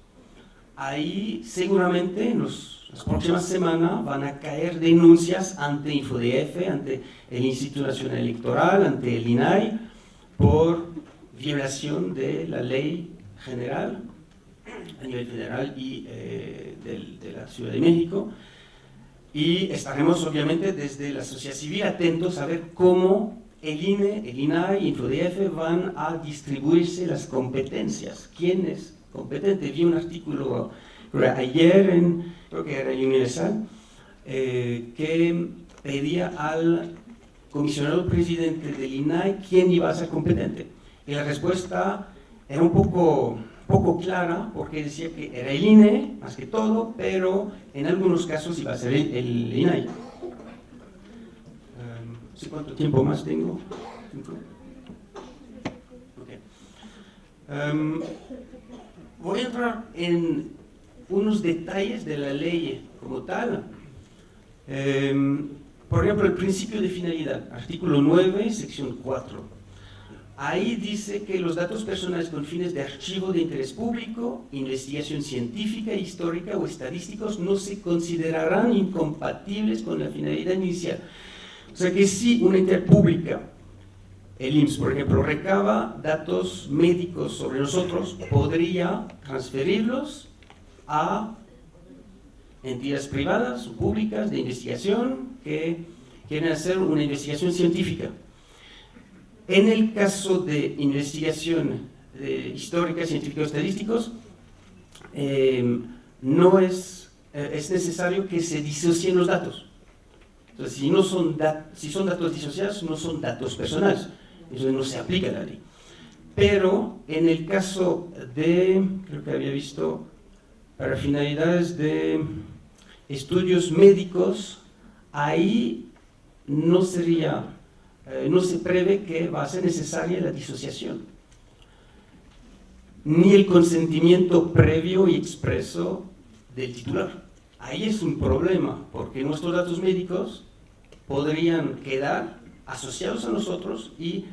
Ahí seguramente en las próximas semanas van a caer denuncias ante InfoDF, ante el Instituto Nacional Electoral, ante el INAI, por violación de la ley general a nivel federal y de la Ciudad de México. Y estaremos obviamente desde la sociedad civil atentos a ver cómo el INE, el INAI y InfoDF van a distribuirse las competencias. ¿Quién es competente? Vi un artículo ayer, creo que era el Universal, que pedía al comisionado presidente del INAI quién iba a ser competente. Y la respuesta era un poco clara, porque decía que era el INE, más que todo, pero en algunos casos iba a ser el INAI. No sé cuánto tiempo más tengo. Okay. Voy a entrar en unos detalles de la ley como tal. Por ejemplo, el principio de finalidad, artículo 9, sección 4. Ahí dice que los datos personales con fines de archivo de interés público, investigación científica, histórica o estadísticos no se considerarán incompatibles con la finalidad inicial. O sea que si una entidad pública, el IMSS, por ejemplo, recaba datos médicos sobre nosotros, podría transferirlos a entidades privadas o públicas de investigación que quieren hacer una investigación científica. En el caso de investigación histórica, científica o estadísticos, no es necesario que se disocien los datos. Entonces, si son datos disociados, no son datos personales. Entonces no se aplica la ley. Pero en el caso de, creo que había visto, para finalidades de estudios médicos, ahí no se prevé que va a ser necesaria la disociación, ni el consentimiento previo y expreso del titular. Ahí es un problema, porque nuestros datos médicos podrían quedar asociados a nosotros y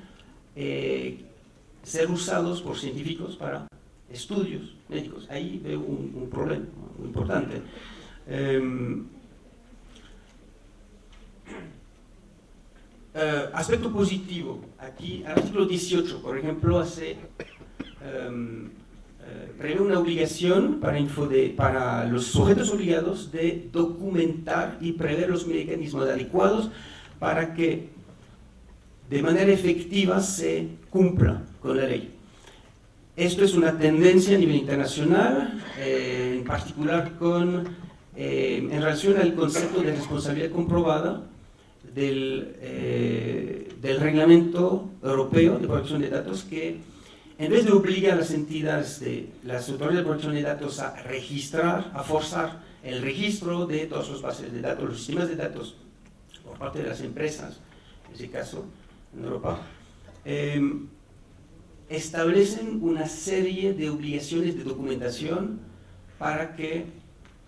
ser usados por científicos para estudios médicos. Ahí veo un problema muy importante. Aspecto positivo, aquí el artículo 18, por ejemplo, prevé una obligación para los sujetos obligados de documentar y prever los mecanismos adecuados para que de manera efectiva se cumpla con la ley. Esto es una tendencia a nivel internacional, en particular en relación al concepto de responsabilidad comprobada del Reglamento Europeo de Protección de Datos, que en vez de obligar a las entidades, las autoridades de protección de datos a registrar, a forzar el registro de todas las bases de datos, los sistemas de datos, por parte de las empresas, en ese caso, en Europa, establecen una serie de obligaciones de documentación para que,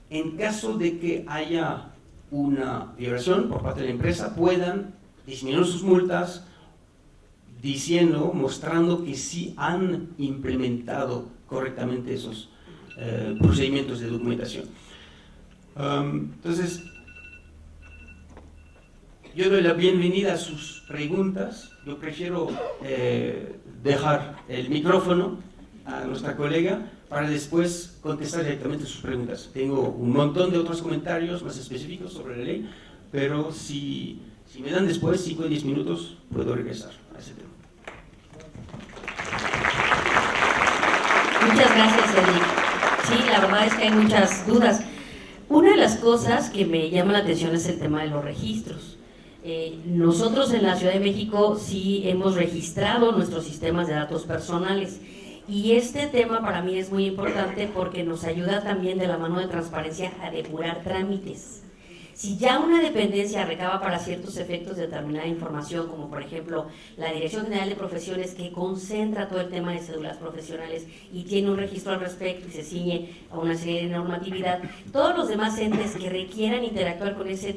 en caso de que haya una violación por parte de la empresa, puedan disminuir sus multas, mostrando que sí han implementado correctamente esos procedimientos de documentación. Entonces, yo doy la bienvenida a sus preguntas. Yo prefiero dejar el micrófono a nuestra colega para después contestar directamente sus preguntas. Tengo un montón de otros comentarios más específicos sobre la ley, pero si me dan después 5 o 10 minutos, puedo regresar a ese tema. Muchas gracias, Eric. Sí, la verdad es que hay muchas dudas. Una de las cosas que me llama la atención es el tema de los registros. Nosotros en la Ciudad de México sí hemos registrado nuestros sistemas de datos personales, y este tema para mí es muy importante porque nos ayuda también de la mano de transparencia a depurar trámites. Si ya una dependencia recaba para ciertos efectos determinada información, como por ejemplo la Dirección General de Profesiones, que concentra todo el tema de cédulas profesionales y tiene un registro al respecto y se ciñe a una serie de normatividad, todos los demás entes que requieran interactuar con esa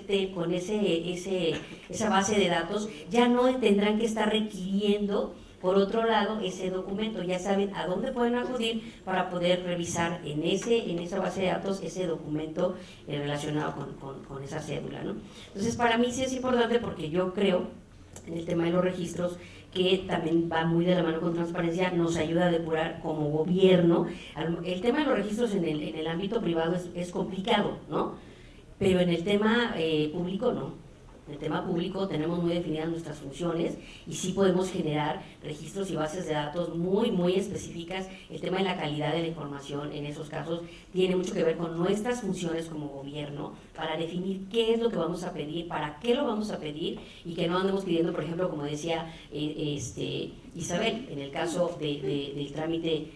base de datos ya no tendrán que estar requiriendo por otro lado ese documento. Ya saben a dónde pueden acudir para poder revisar en esa base de datos ese documento relacionado con esa cédula, ¿no? Entonces para mí sí es importante, porque yo creo en el tema de los registros, que también va muy de la mano con transparencia, nos ayuda a depurar como gobierno. El tema de los registros en el ámbito privado es complicado, ¿no? Pero en el tema público no. En el tema público tenemos muy definidas nuestras funciones y sí podemos generar registros y bases de datos muy específicas. El tema de la calidad de la información en esos casos tiene mucho que ver con nuestras funciones como gobierno, para definir qué es lo que vamos a pedir, para qué lo vamos a pedir, y que no andemos pidiendo, por ejemplo, como decía Isabel, en el caso del trámite,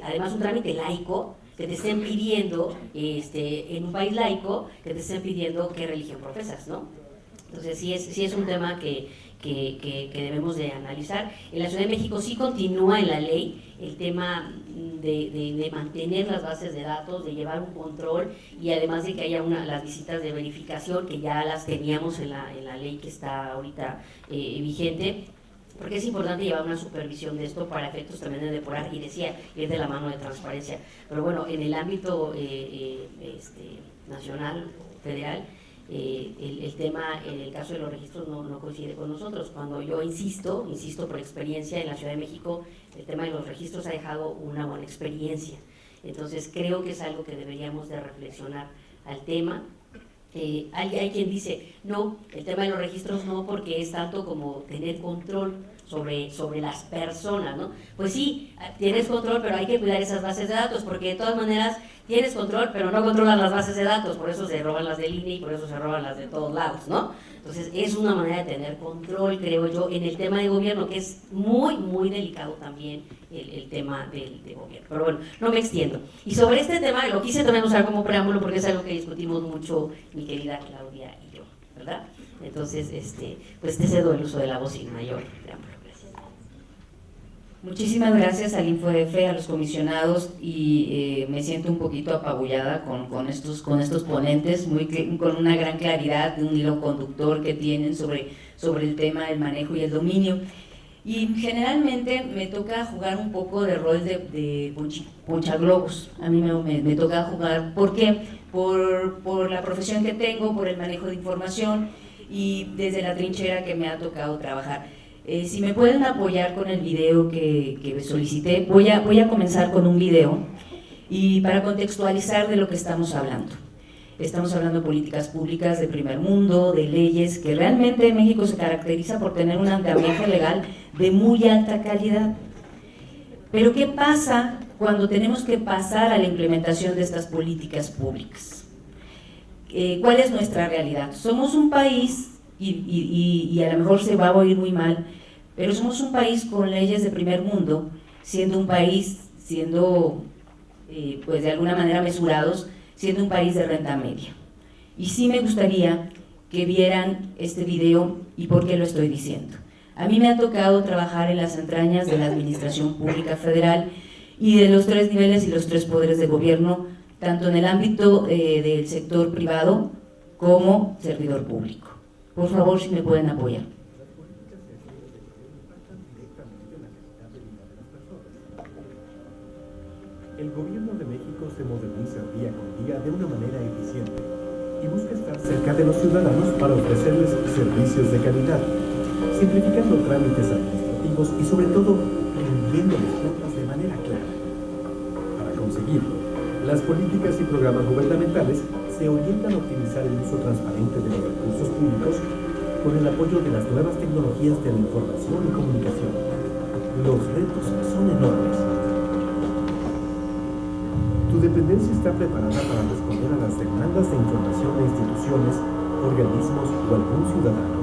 además un trámite laico, que te estén pidiendo, en un país laico, que te estén pidiendo qué religión profesas, ¿no? Entonces sí es un tema que debemos de analizar. En la Ciudad de México sí continúa en la ley el tema de mantener las bases de datos, de llevar un control, y además de que haya las visitas de verificación, que ya las teníamos en la ley que está ahorita vigente, porque es importante llevar una supervisión de esto para efectos también de depurar, y decía, ir de la mano de transparencia. Pero bueno, en el ámbito nacional, federal, el tema, en el caso de los registros, no coincide con nosotros. Cuando yo insisto por experiencia, en la Ciudad de México el tema de los registros ha dejado una buena experiencia. Entonces creo que es algo que deberíamos de reflexionar al tema. Hay quien dice, no, el tema de los registros no, porque es tanto como tener control sobre las personas, ¿no? Pues sí, tienes control, pero hay que cuidar esas bases de datos, porque de todas maneras tienes control, pero no controlan las bases de datos, por eso se roban las del INE y por eso se roban las de todos lados, ¿no? Entonces es una manera de tener control, creo yo, en el tema de gobierno, que es muy delicado también el tema de gobierno. Pero bueno, no me extiendo. Y sobre este tema lo quise también usar como preámbulo, porque es algo que discutimos mucho mi querida Claudia y yo, ¿verdad? Entonces, pues te cedo el uso de la voz sin mayor preámbulo. Muchísimas gracias al InfoDF, a los comisionados, y me siento un poquito apabullada con estos ponentes, con una gran claridad de un hilo conductor que tienen sobre el tema del manejo y el dominio. Y generalmente me toca jugar un poco de rol de ponchaglobos. A mí me toca jugar, ¿por qué? Por la profesión que tengo, por el manejo de información y desde la trinchera que me ha tocado trabajar. Si me pueden apoyar con el video que solicité, voy a comenzar con un video, y para contextualizar de lo que estamos hablando. Estamos hablando de políticas públicas de primer mundo, de leyes que realmente México se caracteriza por tener un andamiaje legal de muy alta calidad. Pero ¿qué pasa cuando tenemos que pasar a la implementación de estas políticas públicas? ¿Cuál es nuestra realidad? Somos un país, y a lo mejor se va a oír muy mal, pero somos un país con leyes de primer mundo, siendo un país, pues de alguna manera mesurados, siendo un país de renta media. Y sí me gustaría que vieran este video, y por qué lo estoy diciendo. A mí me ha tocado trabajar en las entrañas de la Administración Pública Federal y de los 3 niveles y los 3 poderes de gobierno, tanto en el ámbito del sector privado como servidor público. Por favor, si me pueden apoyar. El gobierno de México se moderniza día con día de una manera eficiente y busca estar cerca de los ciudadanos para ofrecerles servicios de calidad, simplificando trámites administrativos y sobre todo rindiéndoles cuentas de manera clara. Para conseguirlo, las políticas y programas gubernamentales se orientan a optimizar el uso transparente de los recursos públicos con el apoyo de las nuevas tecnologías de la información y comunicación. Los retos son enormes. ¿Tu dependencia está preparada para responder a las demandas de información de instituciones, organismos o algún ciudadano?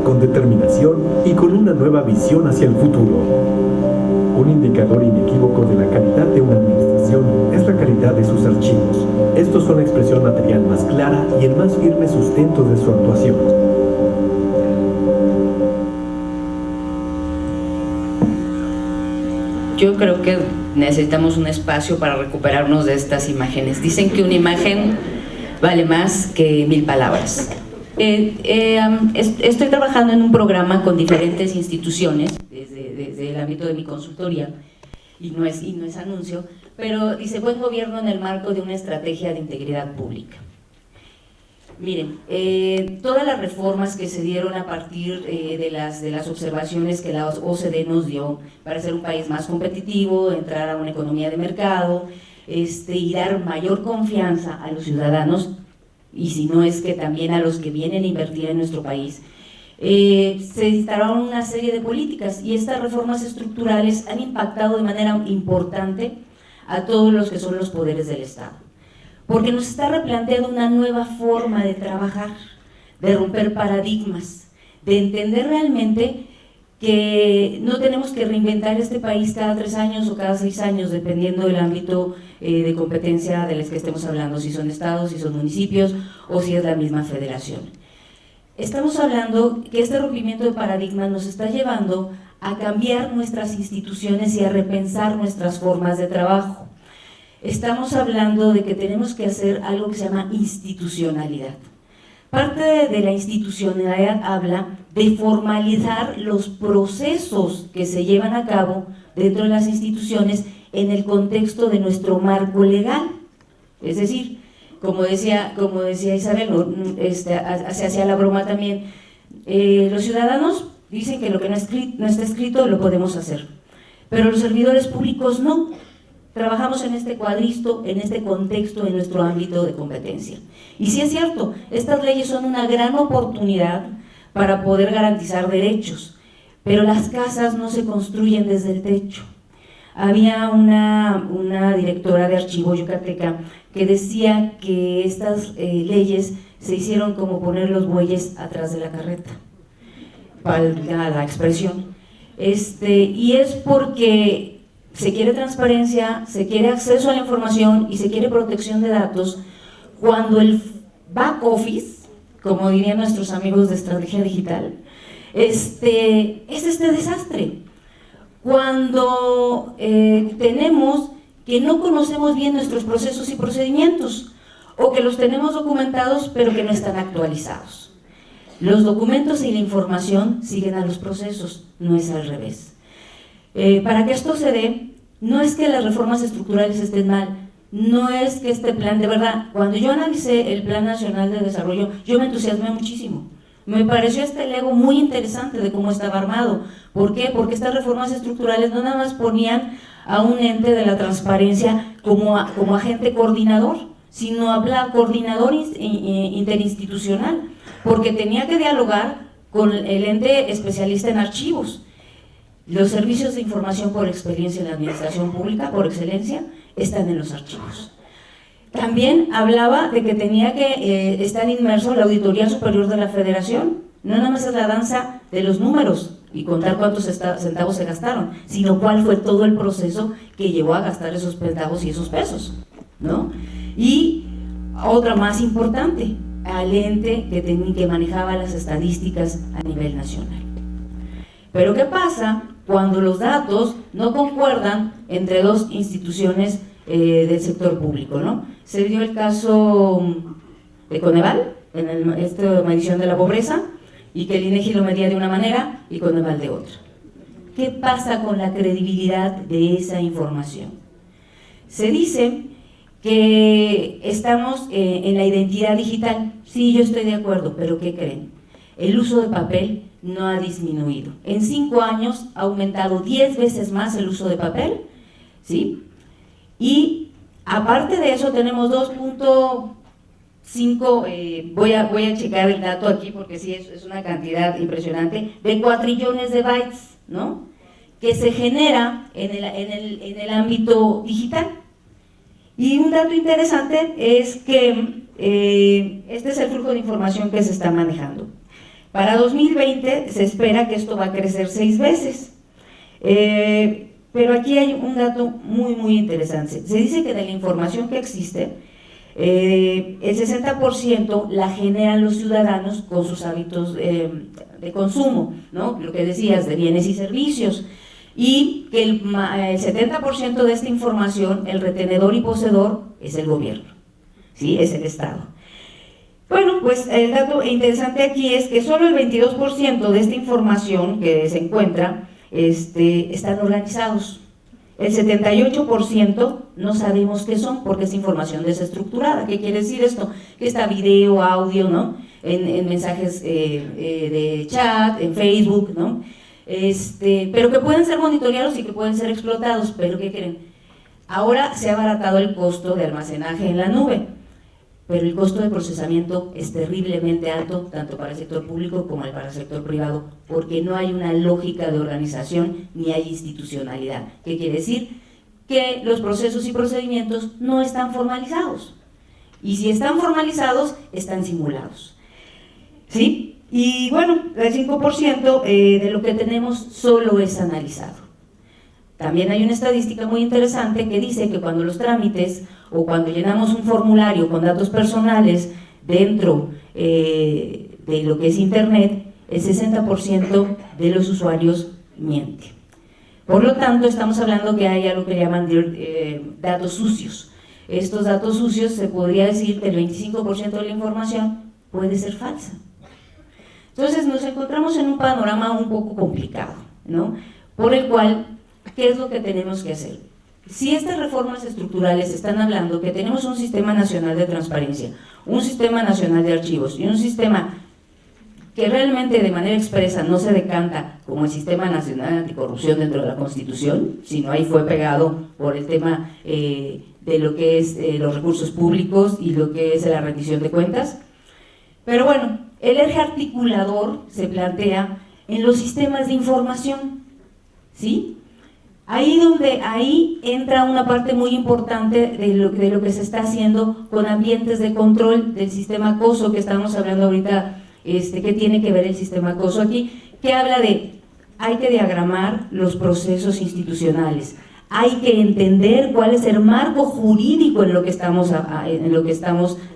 Con determinación y con una nueva visión hacia el futuro. Un indicador inequívoco de la calidad de una administración es la calidad de sus archivos. Estos son la expresión material más clara y el más firme sustento de su actuación. Yo creo que necesitamos un espacio para recuperarnos de estas imágenes. Dicen que una imagen vale más que 1000 palabras. Estoy trabajando en un programa con diferentes instituciones desde el ámbito de mi consultoría y no es anuncio, pero dice buen gobierno en el marco de una estrategia de integridad pública. Miren, todas las reformas que se dieron a partir de las observaciones que la OCDE nos dio para ser un país más competitivo, entrar a una economía de mercado y dar mayor confianza a los ciudadanos, y si no es que también a los que vienen a invertir en nuestro país, se instalaron una serie de políticas y estas reformas estructurales han impactado de manera importante a todos los que son los poderes del Estado, porque nos está replanteando una nueva forma de trabajar, de romper paradigmas, de entender realmente que no tenemos que reinventar este país cada 3 años o cada 6 años, dependiendo del ámbito de competencia de los que estemos hablando, si son estados, si son municipios o si es la misma federación. Estamos hablando que este rompimiento de paradigmas nos está llevando a cambiar nuestras instituciones y a repensar nuestras formas de trabajo. Estamos hablando de que tenemos que hacer algo que se llama institucionalidad. Parte de la institucionalidad habla de formalizar los procesos que se llevan a cabo dentro de las instituciones en el contexto de nuestro marco legal. Es decir, como decía Isabel, se hacía la broma también, los ciudadanos dicen que lo que no está escrito lo podemos hacer, pero los servidores públicos no. Trabajamos en este cuadrito, en este contexto, en nuestro ámbito de competencia. Y sí es cierto, estas leyes son una gran oportunidad para poder garantizar derechos, pero las casas no se construyen desde el techo. Había una directora de archivo yucateca que decía que estas leyes se hicieron como poner los bueyes atrás de la carreta, valga la expresión. Y es porque se quiere transparencia, se quiere acceso a la información y se quiere protección de datos, cuando el back office, como dirían nuestros amigos de estrategia digital, es este desastre. Cuando tenemos que no conocemos bien nuestros procesos y procedimientos, o que los tenemos documentados pero que no están actualizados. Los documentos y la información siguen a los procesos, no es al revés. Para que esto se dé, no es que las reformas estructurales estén mal, no es que este plan, de verdad, cuando yo analicé el Plan Nacional de Desarrollo, yo me entusiasmé muchísimo. Me pareció este Lego muy interesante de cómo estaba armado. ¿Por qué? Porque estas reformas estructurales no nada más ponían a un ente de la transparencia como agente coordinador, sino habla coordinador interinstitucional, porque tenía que dialogar con el ente especialista en archivos. Los servicios de información por experiencia en la administración pública, por excelencia, están en los archivos. También hablaba de que tenía que estar inmerso en la Auditoría Superior de la Federación. No nada más es la danza de los números y contar cuántos centavos se gastaron, sino cuál fue todo el proceso que llevó a gastar esos centavos y esos pesos, ¿no? Y otra más importante, al ente que manejaba las estadísticas a nivel nacional. Pero ¿qué pasa cuando los datos no concuerdan entre dos instituciones del sector público, ¿no? Se dio el caso de Coneval, en esta medición de la pobreza, y que el INEGI lo medía de una manera y Coneval de otra. ¿Qué pasa con la credibilidad de esa información? Se dice que estamos en la identidad digital. Sí, yo estoy de acuerdo, pero ¿qué creen? El uso de papel no ha disminuido. En 5 años ha aumentado 10 veces más el uso de papel, ¿sí? Y aparte de eso tenemos 2.5, voy a checar el dato aquí porque sí es una cantidad impresionante, de 4 trillones de bytes, ¿no? Que se genera en el ámbito digital. Y un dato interesante es que este es el flujo de información que se está manejando. Para 2020 se espera que esto va a crecer 6 veces. Pero aquí hay un dato muy interesante. Se dice que de la información que existe, el 60% la generan los ciudadanos con sus hábitos de consumo, ¿no? Lo que decías, de bienes y servicios. Y que el 70% de esta información, el retenedor y poseedor, es el gobierno, ¿sí? Es el Estado. Bueno, pues el dato interesante aquí es que solo el 22% de esta información que se encuentra están organizados. El 78% no sabemos qué son porque es información desestructurada. ¿Qué quiere decir esto? Que está video, audio, ¿no? En mensajes de chat, en Facebook, ¿no? Pero que pueden ser monitoreados y que pueden ser explotados. ¿Pero qué creen? Ahora se ha abaratado el costo de almacenaje en la nube, pero el costo de procesamiento es terriblemente alto, tanto para el sector público como para el sector privado, porque no hay una lógica de organización ni hay institucionalidad. ¿Qué quiere decir? Que los procesos y procedimientos no están formalizados. Y si están formalizados, están simulados. ¿Sí? Y bueno, el 5% de lo que tenemos solo es analizado. También hay una estadística muy interesante que dice que cuando los trámites o cuando llenamos un formulario con datos personales dentro de lo que es Internet, el 60% de los usuarios miente. Por lo tanto, estamos hablando que hay algo que llaman datos sucios. Estos datos sucios se podría decir que el 25% de la información puede ser falsa. Entonces nos encontramos en un panorama un poco complicado, ¿no? Por el cual, ¿qué es lo que tenemos que hacer? Si estas reformas estructurales están hablando que tenemos un sistema nacional de transparencia, un sistema nacional de archivos y un sistema que realmente de manera expresa no se decanta como el Sistema Nacional Anticorrupción dentro de la Constitución, sino ahí fue pegado por el tema de lo que es los recursos públicos y lo que es la rendición de cuentas. Pero bueno, el eje articulador se plantea en los sistemas de información, ¿sí? Ahí entra una parte muy importante de lo que se está haciendo con ambientes de control del sistema COSO, que estamos hablando ahorita, ¿qué tiene que ver el sistema COSO aquí? Que habla de, hay que diagramar los procesos institucionales, hay que entender cuál es el marco jurídico en lo que estamos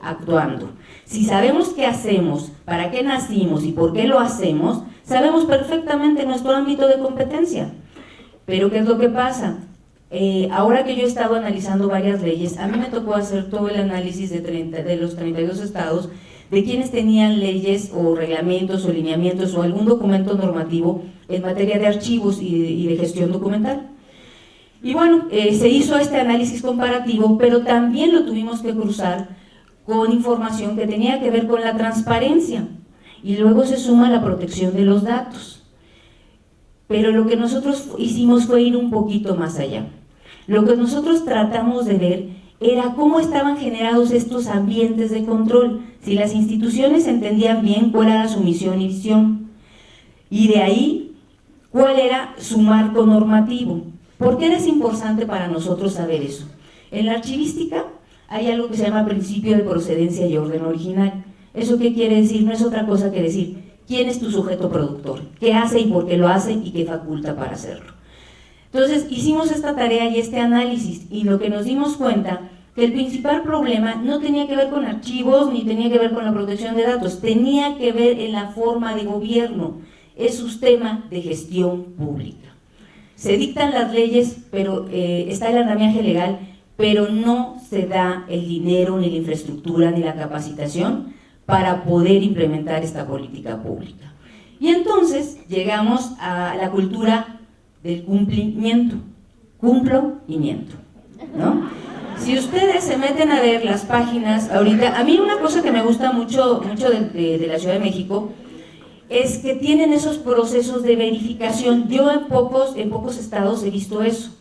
actuando. Si sabemos qué hacemos, para qué nacimos y por qué lo hacemos, sabemos perfectamente nuestro ámbito de competencia. Pero ¿qué es lo que pasa? Ahora que yo he estado analizando varias leyes, a mí me tocó hacer todo el análisis de los 32 estados, de quienes tenían leyes o reglamentos o lineamientos o algún documento normativo en materia de archivos y de gestión documental. Y bueno, se hizo este análisis comparativo, pero también lo tuvimos que cruzar con información que tenía que ver con la transparencia, y luego se suma la protección de los datos. Pero lo que nosotros hicimos fue ir un poquito más allá. lo que nosotros tratamos de ver era cómo estaban generados estos ambientes de control, si las instituciones entendían bien cuál era su misión y visión, y de ahí cuál era su marco normativo. ¿Por qué es importante para nosotros saber eso? En la archivística hay algo que se llama principio de procedencia y orden original. ¿Eso qué quiere decir? No es otra cosa que decir quién es tu sujeto productor, qué hace y por qué lo hace y qué faculta para hacerlo. Entonces hicimos esta tarea y este análisis, y lo que nos dimos cuenta que el principal problema no tenía que ver con archivos ni tenía que ver con la protección de datos, tenía que ver en la forma de gobierno, es un tema de gestión pública. Se dictan las leyes, pero está el andamiaje legal, pero no se da el dinero, ni la infraestructura, ni la capacitación para poder implementar esta política pública. Y entonces llegamos a la cultura del cumplimiento, cumplo y miento, ¿no? Si ustedes se meten a ver las páginas, ahorita, a mí una cosa que me gusta mucho de la Ciudad de México, es que tienen esos procesos de verificación. Yo en pocos estados he visto eso.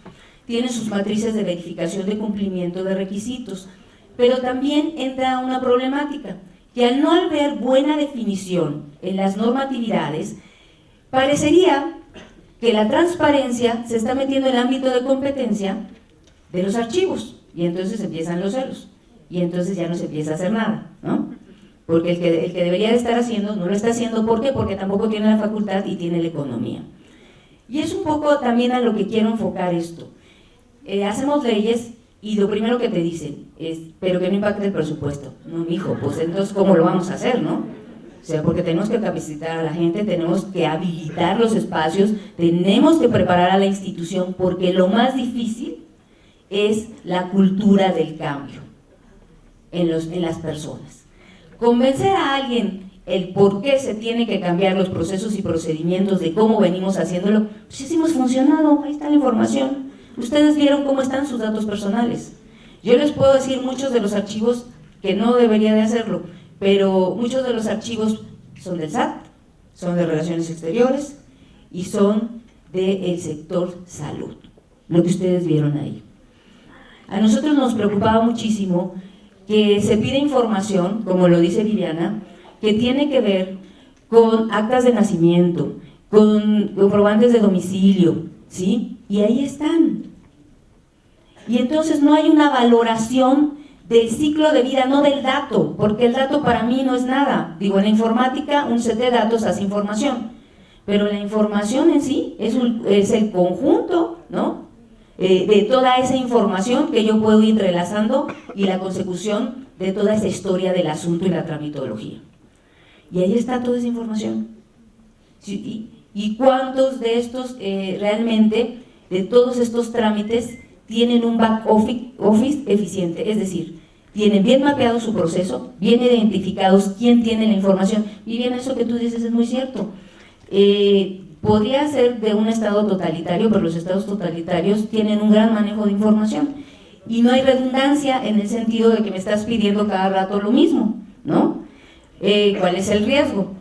Tienen sus matrices de verificación de cumplimiento de requisitos, pero también entra una problemática, que al no haber buena definición en las normatividades, parecería que la transparencia se está metiendo en el ámbito de competencia de los archivos, y entonces empiezan los celos, y entonces ya no se empieza a hacer nada, ¿no? Porque el que debería de estar haciendo, no lo está haciendo. ¿Por qué? Porque tampoco tiene la facultad y tiene la economía. Y es un poco también a lo que quiero enfocar esto. Hacemos leyes y lo primero que te dicen es, pero que no impacte el presupuesto. No, mijo, pues entonces, ¿cómo lo vamos a hacer, no? O sea, porque tenemos que capacitar a la gente, tenemos que habilitar los espacios, tenemos que preparar a la institución, porque lo más difícil es la cultura del cambio en las personas. Convencer a alguien el por qué se tiene que cambiar los procesos y procedimientos de cómo venimos haciéndolo, pues sí hemos funcionado, ahí está la información. Ustedes vieron cómo están sus datos personales. Yo les puedo decir muchos de los archivos que no debería de hacerlo, pero muchos de los archivos son del SAT, son de Relaciones Exteriores y son del sector salud, lo que ustedes vieron ahí. A nosotros nos preocupaba muchísimo que se pide información, como lo dice Viviana, que tiene que ver con actas de nacimiento, con comprobantes de domicilio, ¿sí? Y ahí están. Y entonces no hay una valoración del ciclo de vida, no del dato, porque el dato para mí no es nada. Digo, en la informática un set de datos hace información, pero la información en sí es el conjunto, ¿no?, de toda esa información que yo puedo ir entrelazando y la consecución de toda esa historia del asunto y la tramitología. Y ahí está toda esa información. ¿Y cuántos de estos realmente, de todos estos trámites, tienen un back office eficiente? Es decir, tienen bien mapeado su proceso, bien identificados quién tiene la información. Y bien, eso que tú dices es muy cierto. Podría ser de un estado totalitario, pero los estados totalitarios tienen un gran manejo de información y no hay redundancia en el sentido de que me estás pidiendo cada rato lo mismo, ¿no? ¿Cuál es el riesgo?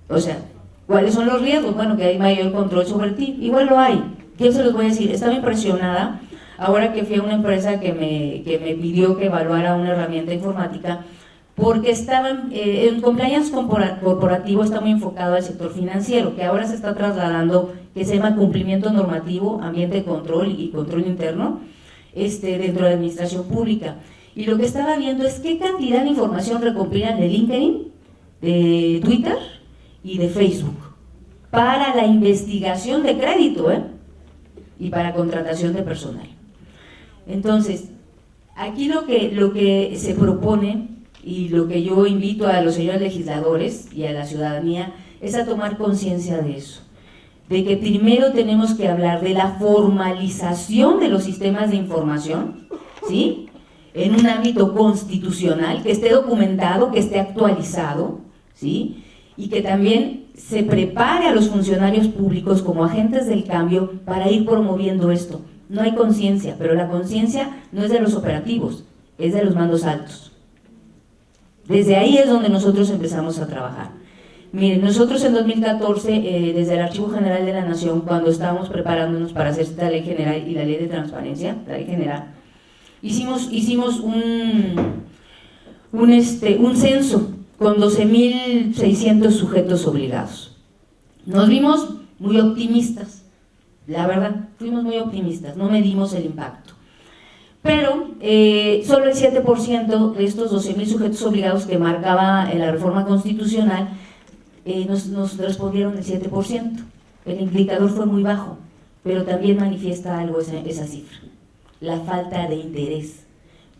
O sea, ¿cuáles son los riesgos? Bueno, que hay mayor control sobre ti. Igual lo hay. ¿Qué se los voy a decir? Estaba impresionada ahora que fui a una empresa que me pidió que evaluara una herramienta informática, porque estaban, el compliance corporativo está muy enfocado al sector financiero, que ahora se está trasladando, que se llama cumplimiento normativo, ambiente de control y control interno, dentro de la administración pública. Y lo que estaba viendo es qué cantidad de información recopilan de LinkedIn, de Twitter y de Facebook, para la investigación de crédito, y para contratación de personal. Entonces, aquí lo que se propone, y lo que yo invito a los señores legisladores y a la ciudadanía, es a tomar conciencia de eso, de que primero tenemos que hablar de la formalización de los sistemas de información, ¿sí?, en un ámbito constitucional, que esté documentado, que esté actualizado, ¿sí?, y que también se prepare a los funcionarios públicos como agentes del cambio para ir promoviendo esto. No hay conciencia, pero la conciencia no es de los operativos, es de los mandos altos. Desde ahí es donde nosotros empezamos a trabajar. Miren, nosotros en 2014, desde el Archivo General de la Nación, cuando estábamos preparándonos para hacer esta ley general y la ley de transparencia, la ley general, hicimos un censo con 12.600 sujetos obligados. Nos vimos muy optimistas, la verdad, fuimos muy optimistas, no medimos el impacto. Pero solo el 7% de estos 12.000 sujetos obligados que marcaba la reforma constitucional nos respondieron el 7%. El indicador fue muy bajo, pero también manifiesta algo esa cifra, la falta de interés,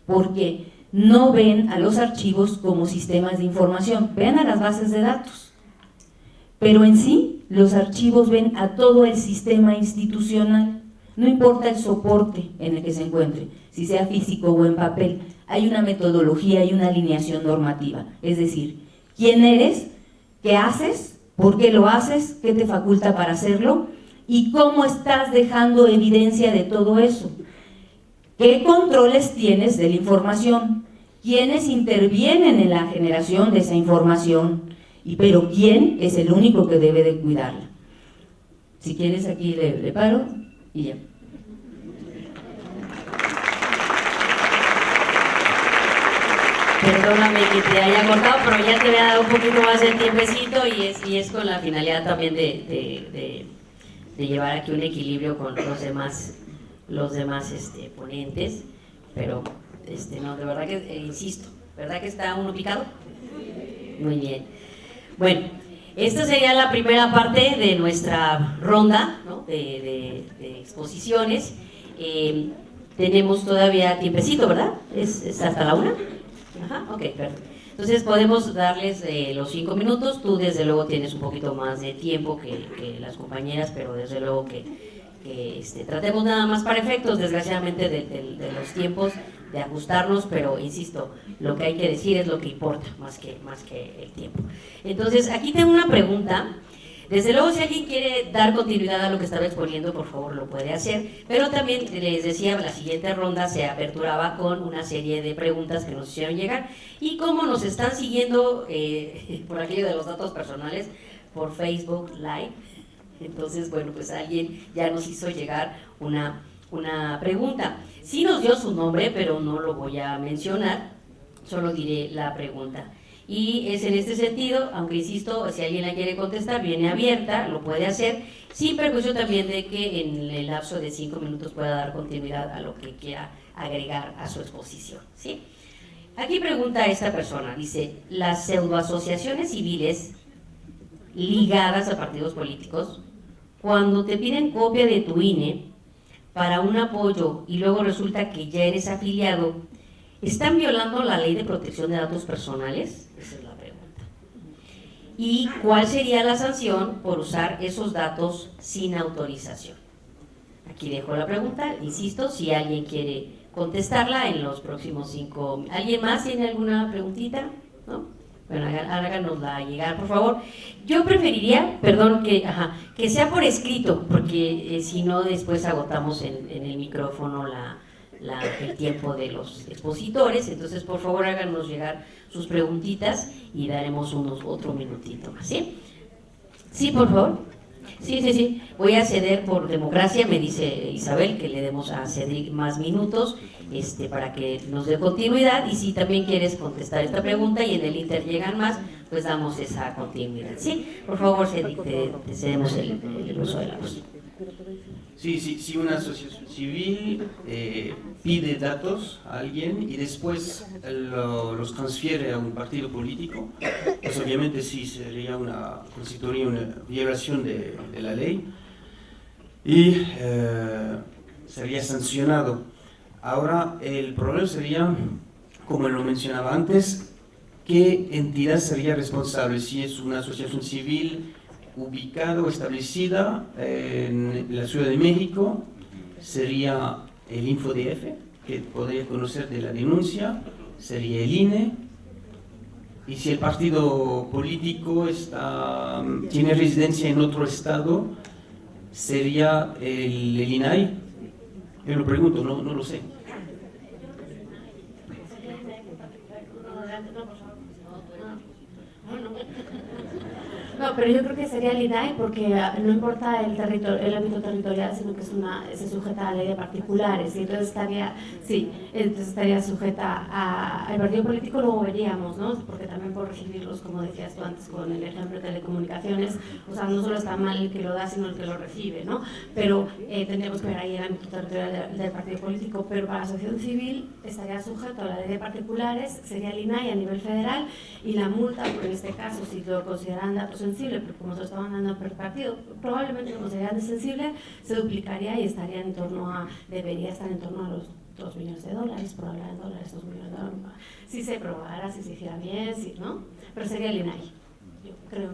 porque no ven a los archivos como sistemas de información, ven a las bases de datos, pero en sí los archivos ven a todo el sistema institucional, no importa el soporte en el que se encuentre, si sea físico o en papel, hay una metodología y una alineación normativa, es decir, quién eres, qué haces, por qué lo haces, qué te faculta para hacerlo y cómo estás dejando evidencia de todo eso. ¿Qué controles tienes de la información? ¿Quiénes intervienen en la generación de esa información? Pero ¿quién es el único que debe de cuidarla? Si quieres aquí le paro y ya. Perdóname que te haya cortado, pero ya te había dado un poquito más de tiempecito y es con la finalidad también de llevar aquí un equilibrio con los demás ponentes, pero no, de verdad que insisto, ¿verdad que está uno picado? Muy bien. Bueno, esta sería la primera parte de nuestra ronda, ¿no? de exposiciones. Tenemos todavía tiempecito, ¿verdad? ¿Es hasta la 1? Ajá, ok, perfecto. Entonces podemos darles los 5 minutos. Tú desde luego tienes un poquito más de tiempo que las compañeras, pero desde luego que tratemos nada más para efectos, desgraciadamente, de los tiempos, de ajustarnos, pero insisto, lo que hay que decir es lo que importa, más que el tiempo. Entonces, aquí tengo una pregunta. Desde luego, si alguien quiere dar continuidad a lo que estaba exponiendo, por favor lo puede hacer, pero también les decía, la siguiente ronda se aperturaba con una serie de preguntas que nos hicieron llegar, y como nos están siguiendo por aquello de los datos personales, por Facebook Live, entonces, bueno, pues alguien ya nos hizo llegar una pregunta. Sí nos dio su nombre, pero no lo voy a mencionar, solo diré la pregunta. Y es en este sentido, aunque insisto, si alguien la quiere contestar, viene abierta, lo puede hacer, sin perjuicio también de que en el lapso de 5 minutos pueda dar continuidad a lo que quiera agregar a su exposición, ¿sí? Aquí pregunta esta persona, dice, ¿las pseudoasociaciones civiles ligadas a partidos políticos, cuando te piden copia de tu INE para un apoyo y luego resulta que ya eres afiliado, ¿están violando la ley de protección de datos personales? Esa es la pregunta. ¿Y cuál sería la sanción por usar esos datos sin autorización? Aquí dejo la pregunta, insisto, si alguien quiere contestarla en los próximos 5. ¿Alguien más tiene alguna preguntita? ¿No? Bueno, háganosla llegar, por favor. Yo preferiría, perdón, que sea por escrito, porque si no, después agotamos en el micrófono el tiempo de los expositores. Entonces, por favor, háganos llegar sus preguntitas y daremos otro minutito más, ¿sí? Sí, por favor. Sí. Voy a ceder por democracia, me dice Isabel, que le demos a Cedric más minutos para que nos dé continuidad, y si también quieres contestar esta pregunta y en el inter llegan más, pues damos esa continuidad. Sí, por favor, Cedric, te cedemos el uso de la voz. Sí, si una asociación civil pide datos a alguien y después los transfiere a un partido político, pues obviamente sí constituiría una violación de la ley y sería sancionado. Ahora, el problema sería, como lo mencionaba antes, ¿qué entidad sería responsable? Si es una asociación civil ubicada o establecida en la Ciudad de México, sería el InfoDF, que podría conocer de la denuncia, sería el INE, y si el partido político tiene residencia en otro estado, sería el INAI. Yo lo pregunto, no lo sé. No, pero yo creo que sería el INAI porque no importa el ámbito territorial, sino que se sujeta a la ley de particulares y entonces estaría sujeta al partido político, luego veríamos, ¿no? Porque también por recibirlos, como decías tú antes con el ejemplo de telecomunicaciones, o sea, no solo está mal el que lo da, sino el que lo recibe, ¿no? Pero tendríamos que ver ahí el ámbito territorial del partido político, pero para la asociación civil estaría sujeto a la ley de particulares, sería el INAI a nivel federal y la multa, en este caso, si lo consideran datos sensible, pero como se lo estaban dando per partido, probablemente como sería sensible, se duplicaría y estaría debería estar en torno a los $2 millones, por hablar en dólares, $2 millones. Si se probara, si se hiciera bien, si, ¿no? Pero sería el INAI, yo creo.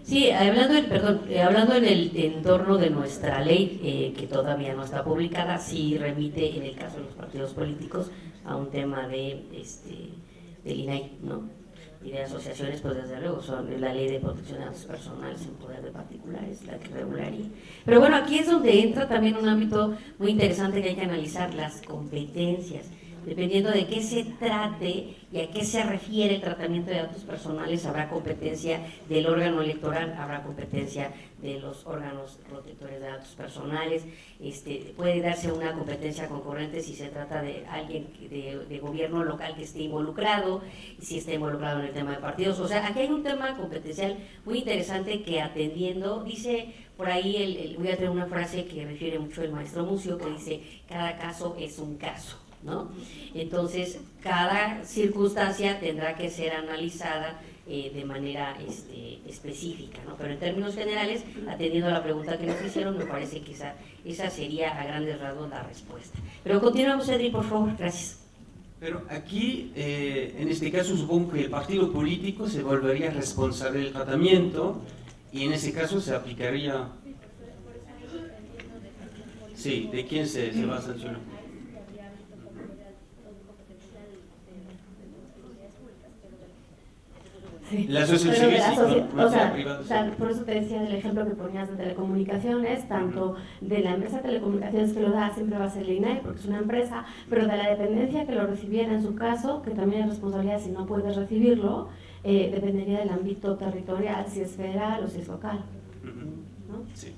Sí, hablando en el entorno de nuestra ley, que todavía no está publicada, sí remite, en el caso de los partidos políticos, a un tema del INAI, ¿no? Y de asociaciones, pues desde luego son la ley de protección de datos personales en poder de particulares la que regularía. Pero bueno, aquí es donde entra también un ámbito muy interesante que hay que analizar, las competencias. Dependiendo de qué se trate y a qué se refiere el tratamiento de datos personales, habrá competencia del órgano electoral, habrá competencia de los órganos protectores de datos personales, puede darse una competencia concurrente si se trata de alguien de gobierno local que esté involucrado, si está involucrado en el tema de partidos. O sea, aquí hay un tema competencial muy interesante que atendiendo, dice por ahí, voy a traer una frase que refiere mucho el maestro Mucio, que dice, cada caso es un caso, ¿no? Entonces, cada circunstancia tendrá que ser analizada de manera específica, ¿no? Pero en términos generales, atendiendo a la pregunta que nos hicieron, me parece que esa sería a grandes rasgos la respuesta. Pero continuamos, Edri, por favor, gracias. Pero aquí, en este caso, supongo que el partido político se volvería responsable del tratamiento y en ese caso se aplicaría... Sí, ¿de quién se va a sancionar? Sí. La asociación civil, o sea, por eso te decía el ejemplo que ponías de telecomunicaciones, tanto de la empresa de telecomunicaciones que lo da siempre va a ser el INAI porque es una empresa, pero de la dependencia que lo recibiera en su caso, que también es responsabilidad si no puedes recibirlo, dependería del ámbito territorial, si es federal o si es local, ¿no? Sí.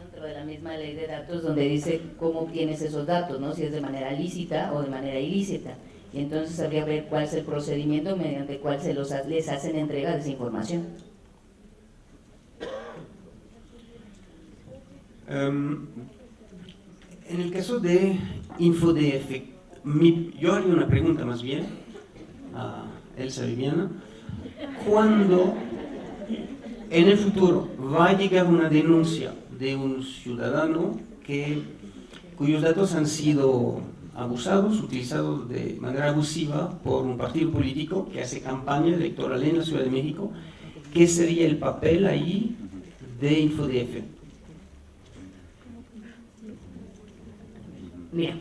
Dentro de la misma ley de datos donde dice cómo obtienes esos datos, ¿no? Si es de manera lícita o de manera ilícita. Y entonces habría que ver cuál es el procedimiento mediante el cual les hacen entrega de esa información. En el caso de InfoDF, yo haría una pregunta más bien a Elsa Viviana. ¿Cuándo en el futuro va a llegar una denuncia de un ciudadano cuyos datos han sido abusados, utilizados de manera abusiva por un partido político que hace campaña electoral en la Ciudad de México? ¿Qué sería el papel ahí de InfoDF? Mira,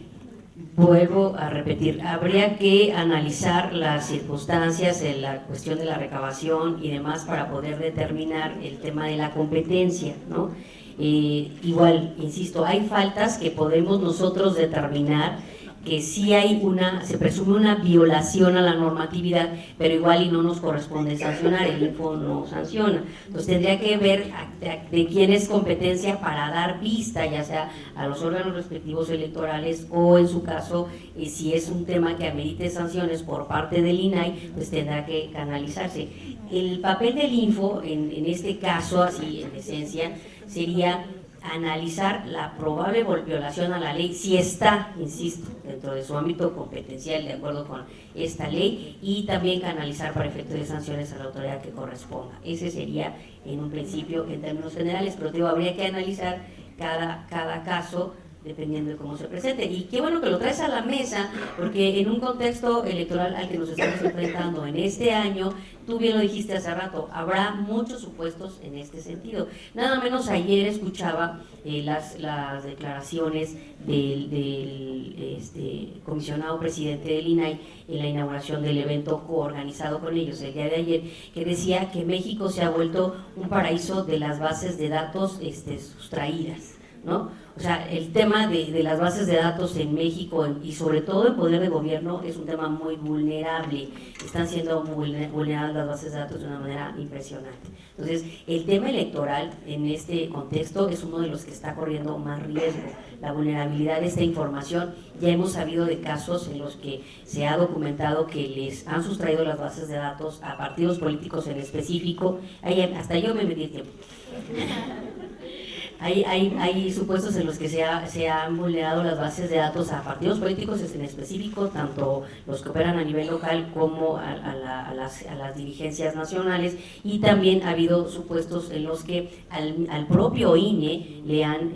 vuelvo a repetir, habría que analizar las circunstancias en la cuestión de la recabación y demás para poder determinar el tema de la competencia, ¿no? Igual, insisto, hay faltas que podemos nosotros determinar que sí se presume una violación a la normatividad, pero igual y no nos corresponde sancionar, el Info no sanciona. Entonces tendría que ver de quién es competencia para dar vista, ya sea a los órganos respectivos electorales o en su caso, si es un tema que amerite sanciones por parte del INAI, pues tendrá que canalizarse. El papel del Info, en este caso, así en esencia, sería analizar la probable violación a la ley, si está, insisto, dentro de su ámbito competencial de acuerdo con esta ley, y también canalizar para efectos de sanciones a la autoridad que corresponda. Ese sería en un principio en términos generales, pero digo, habría que analizar cada caso dependiendo de cómo se presente. Y qué bueno que lo traes a la mesa, porque en un contexto electoral al que nos estamos enfrentando en este año, tú bien lo dijiste hace rato, habrá muchos supuestos en este sentido. Nada menos ayer escuchaba las declaraciones del comisionado presidente del INAI en la inauguración del evento coorganizado con ellos el día de ayer, que decía que México se ha vuelto un paraíso de las bases de datos sustraídas, ¿no? O sea, el tema de las bases de datos en México y sobre todo en poder de gobierno es un tema muy vulnerable. Están siendo vulneradas las bases de datos de una manera impresionante. Entonces, el tema electoral en este contexto es uno de los que está corriendo más riesgo. La vulnerabilidad de esta información, ya hemos sabido de casos en los que se ha documentado que les han sustraído las bases de datos a partidos políticos en específico. Hasta yo me metí el tiempo. Hay supuestos en los que se han vulnerado las bases de datos a partidos políticos en específico, tanto los que operan a nivel local como a las dirigencias nacionales, y también ha habido supuestos en los que al propio INE le han,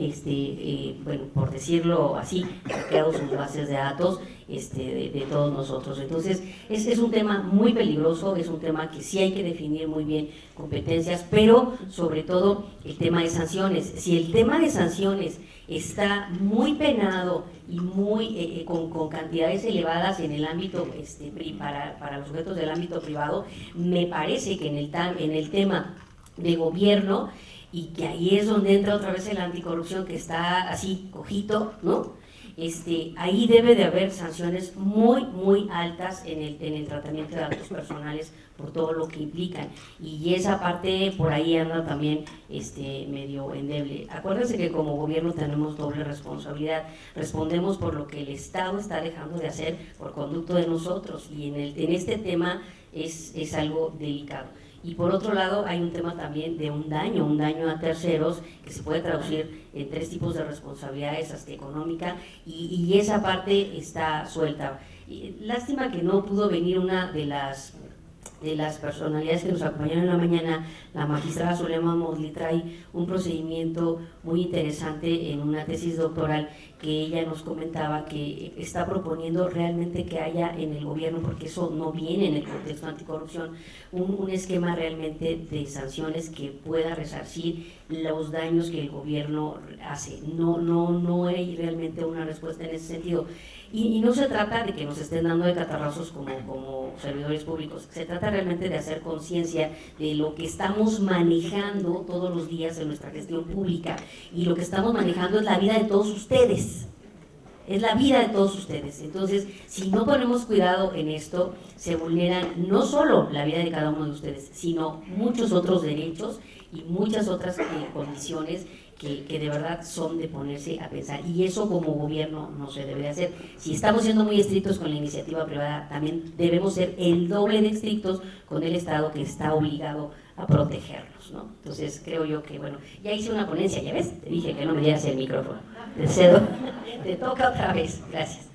bueno, por decirlo así, hackeado sus bases de datos de todos nosotros. Entonces, es un tema muy peligroso, es un tema que sí hay que definir muy bien competencias, pero sobre todo el tema de sanciones. Si el tema de sanciones está muy penado y muy con cantidades elevadas en el ámbito para los sujetos del ámbito privado, me parece que en el tema de gobierno, y que ahí es donde entra otra vez la anticorrupción, que está así cojito, ¿no? Ahí debe de haber sanciones muy, muy altas en el tratamiento de datos personales por todo lo que implican. Y esa parte por ahí anda también medio endeble. Acuérdense que como gobierno tenemos doble responsabilidad. Respondemos por lo que el Estado está dejando de hacer por conducto de nosotros. Y en este tema es algo delicado. Y por otro lado hay un tema también de un daño a terceros, que se puede traducir en 3 tipos de responsabilidades, hasta económica, y esa parte está suelta. Lástima que no pudo venir una de las personalidades que nos acompañaron en la mañana. La magistrada Zulema Mosley trae un procedimiento muy interesante en una tesis doctoral que ella nos comentaba que está proponiendo realmente que haya en el gobierno, porque eso no viene en el contexto anticorrupción, un esquema realmente de sanciones que pueda resarcir los daños que el gobierno hace. No hay realmente una respuesta en ese sentido. Y no se trata de que nos estén dando de catarrazos como servidores públicos, se trata realmente de hacer conciencia de lo que estamos manejando todos los días en nuestra gestión pública, y lo que estamos manejando es la vida de todos ustedes. Es la vida de todos ustedes. Entonces, si no ponemos cuidado en esto, se vulneran no solo la vida de cada uno de ustedes, sino muchos otros derechos y muchas otras condiciones que de verdad son de ponerse a pensar, y eso como gobierno no se debe de hacer. Si estamos siendo muy estrictos con la iniciativa privada, también debemos ser el doble de estrictos con el Estado, que está obligado a protegernos, ¿no? Entonces creo yo que, bueno, ya hice una ponencia, ya ves, te dije que no me dieras el micrófono, te cedo, te toca otra vez. Gracias.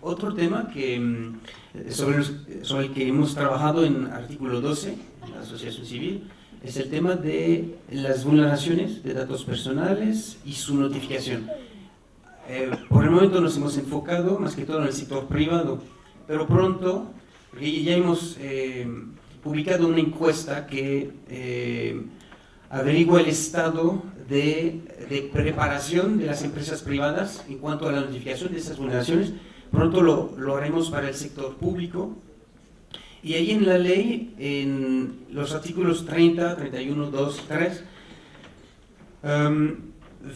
Otro tema que sobre el que hemos trabajado en artículo 12, la asociación civil, es el tema de las vulneraciones de datos personales y su notificación. Por el momento nos hemos enfocado más que todo en el sector privado, pero pronto, porque ya hemos publicado una encuesta que averigua el estado de preparación de las empresas privadas en cuanto a la notificación de esas vulneraciones. Pronto lo haremos para el sector público. Y ahí en la ley, en los artículos 30, 31, 2 y 3,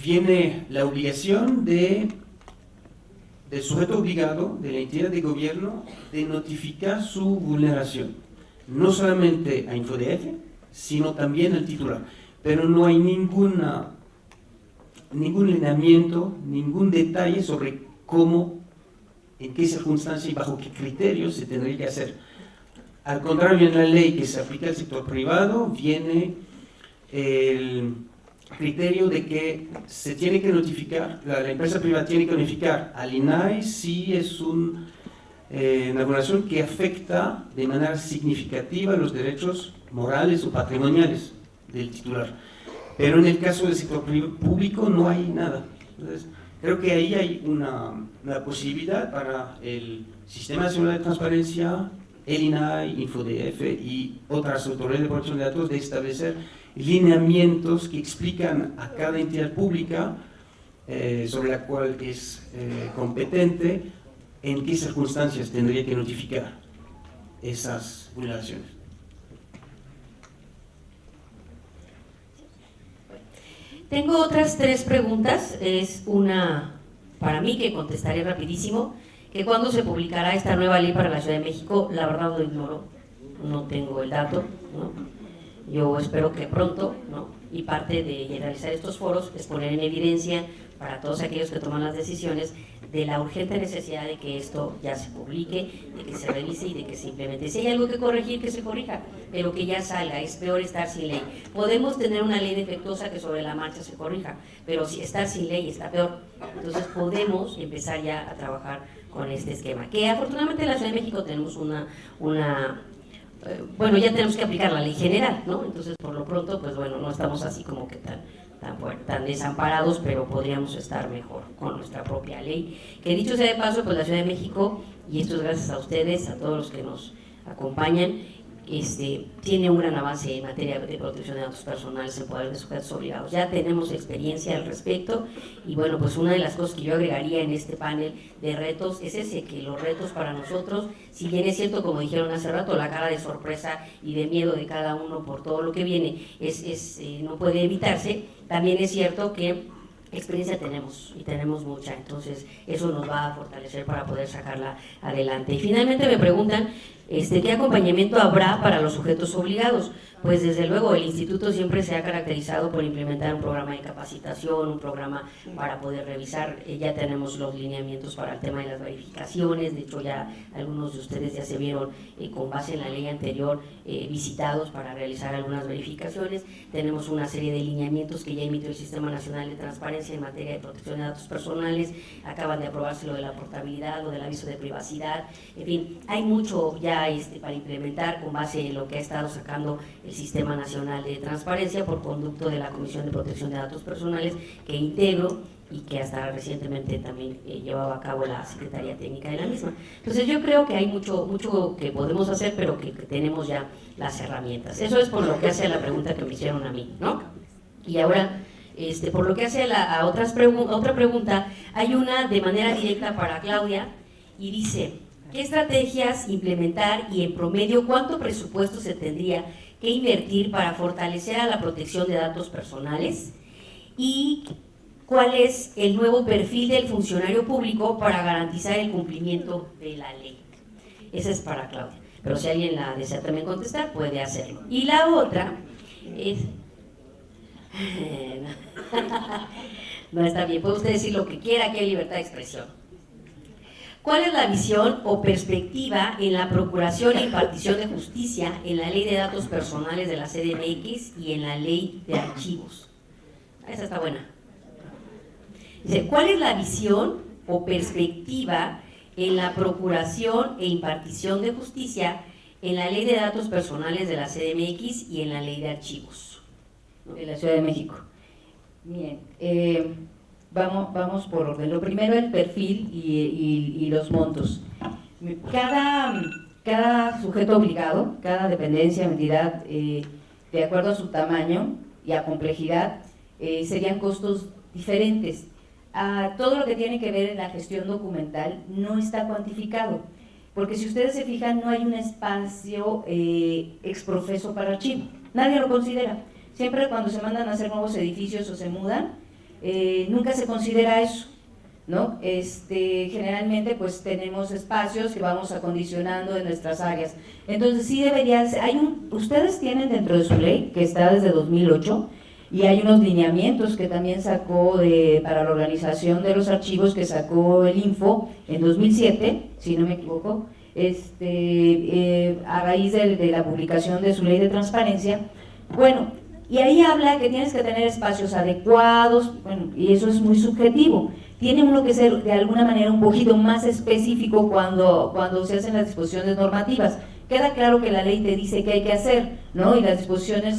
viene la obligación del sujeto obligado, de la entidad de gobierno, de notificar su vulneración. No solamente a InfoDF, sino también al titular. Pero no hay ningún lineamiento, ningún detalle sobre cómo, en qué circunstancias y bajo qué criterios se tendría que hacer. Al contrario, en la ley que se aplica al sector privado, viene el criterio de que se tiene que notificar, la empresa privada tiene que notificar al INAI si es una vulneración que afecta de manera significativa los derechos morales o patrimoniales del titular. Pero en el caso del sector público no hay nada. Entonces, creo que ahí hay una posibilidad para el Sistema Nacional de Transparencia, el INAI, InfoDF y otras autoridades de protección de datos, de establecer lineamientos que explican a cada entidad pública sobre la cual es competente, en qué circunstancias tendría que notificar esas vulneraciones. Tengo otras 3 preguntas. Es una para mí que contestaré rapidísimo, que cuando se publicará esta nueva ley para la Ciudad de México, la verdad lo ignoro, no tengo el dato, ¿no? Yo espero que pronto, ¿no? Y parte de realizar estos foros es poner en evidencia para todos aquellos que toman las decisiones de la urgente necesidad de que esto ya se publique, de que se revise y de que se implemente. Si hay algo que corregir, que se corrija, pero que ya salga. Es peor estar sin ley. Podemos tener una ley defectuosa que sobre la marcha se corrija, pero si estar sin ley está peor. Entonces podemos empezar ya a trabajar con este esquema, que afortunadamente en la Ciudad de México tenemos bueno, ya tenemos que aplicar la ley general, ¿no? Entonces, por lo pronto, pues bueno, no estamos así como que tan desamparados, pero podríamos estar mejor con nuestra propia ley. Que dicho sea de paso, pues la Ciudad de México, y esto es gracias a ustedes, a todos los que nos acompañan, tiene un gran avance en materia de protección de datos personales en poder de sujetos obligados. Ya tenemos experiencia al respecto y bueno, pues una de las cosas que yo agregaría en este panel de retos es ese, que los retos para nosotros, si bien es cierto, como dijeron hace rato, la cara de sorpresa y de miedo de cada uno por todo lo que viene no puede evitarse, también es cierto que experiencia tenemos y tenemos mucha, entonces eso nos va a fortalecer para poder sacarla adelante. Y finalmente me preguntan ¿qué acompañamiento habrá para los sujetos obligados? Pues desde luego el instituto siempre se ha caracterizado por implementar un programa de capacitación, un programa para poder revisar, ya tenemos los lineamientos para el tema de las verificaciones, de hecho ya algunos de ustedes ya se vieron con base en la ley anterior visitados para realizar algunas verificaciones, tenemos una serie de lineamientos que ya emitió el Sistema Nacional de Transparencia en materia de protección de datos personales, acaban de aprobarse lo de la portabilidad, lo del aviso de privacidad, en fin, hay mucho ya para implementar con base en lo que ha estado sacando el Sistema Nacional de Transparencia por conducto de la Comisión de Protección de Datos Personales que integro y que hasta recientemente también llevaba a cabo la Secretaría Técnica de la misma. Entonces yo creo que hay mucho que podemos hacer, pero que tenemos ya las herramientas. Eso es por lo que hace a la pregunta que me hicieron a mí, ¿no? Y ahora, por lo que hace a otra pregunta, hay una de manera directa para Claudia y dice: ¿qué estrategias implementar y en promedio cuánto presupuesto se tendría que invertir para fortalecer a la protección de datos personales? ¿Y cuál es el nuevo perfil del funcionario público para garantizar el cumplimiento de la ley? Esa es para Claudia, pero si alguien la desea también contestar, puede hacerlo. Y la otra es... No, está bien, puede usted decir lo que quiera, que hay libertad de expresión. ¿Cuál es la visión o perspectiva en la procuración e impartición de justicia en la Ley de Datos Personales de la CDMX y en la Ley de Archivos? Esa está buena. Dice, ¿cuál es la visión o perspectiva en la procuración e impartición de justicia en la Ley de Datos Personales de la CDMX y en la Ley de Archivos de la Ciudad de México? Bien, vamos por orden. Lo primero, el perfil y los montos. Cada sujeto obligado, cada dependencia o entidad, de acuerdo a su tamaño y a complejidad, serían costos diferentes. Todo lo que tiene que ver en la gestión documental no está cuantificado, porque si ustedes se fijan, no hay un espacio exprofeso para archivo, nadie lo considera. Siempre cuando se mandan a hacer nuevos edificios o se mudan, nunca se considera eso, ¿no? Generalmente pues tenemos espacios que vamos acondicionando en nuestras áreas. Entonces sí debería ser, ustedes tienen dentro de su ley, que está desde 2008, y hay unos lineamientos que también sacó para la organización de los archivos, que sacó el Info en 2007, si no me equivoco, a raíz de la publicación de su ley de transparencia. Bueno, y ahí habla que tienes que tener espacios adecuados, bueno, y eso es muy subjetivo. Tiene uno que ser de alguna manera un poquito más específico cuando se hacen las disposiciones normativas. Queda claro que la ley te dice qué hay que hacer, ¿no? Y las disposiciones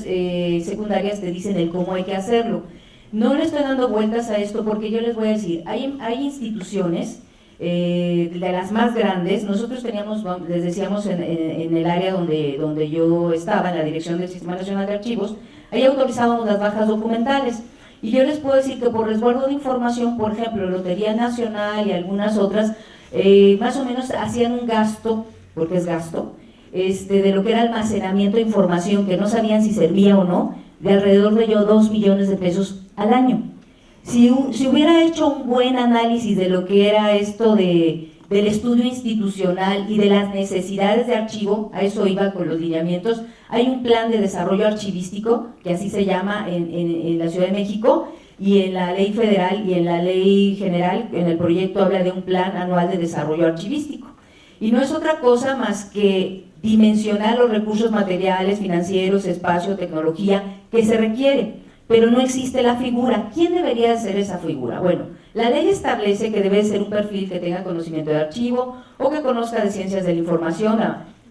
secundarias te dicen el cómo hay que hacerlo. No le estoy dando vueltas a esto porque yo les voy a decir, hay instituciones, de las más grandes. Nosotros teníamos, les decíamos, en el área donde yo estaba, en la dirección del Sistema Nacional de Archivos, ahí autorizábamos las bajas documentales. Y yo les puedo decir que por resguardo de información, por ejemplo, Lotería Nacional y algunas otras, más o menos hacían un gasto, porque es gasto, de lo que era almacenamiento de información, que no sabían si servía o no, de alrededor de 2 millones de pesos al año. Si hubiera hecho un buen análisis de lo que era esto del estudio institucional y de las necesidades de archivo, a eso iba con los lineamientos. Hay un plan de desarrollo archivístico, que así se llama en la Ciudad de México, y en la ley federal y en la ley general, en el proyecto habla de un plan anual de desarrollo archivístico. Y no es otra cosa más que dimensionar los recursos materiales, financieros, espacio, tecnología que se requiere, pero no existe la figura. ¿Quién debería ser esa figura? Bueno, la ley establece que debe ser un perfil que tenga conocimiento de archivo o que conozca de ciencias de la información.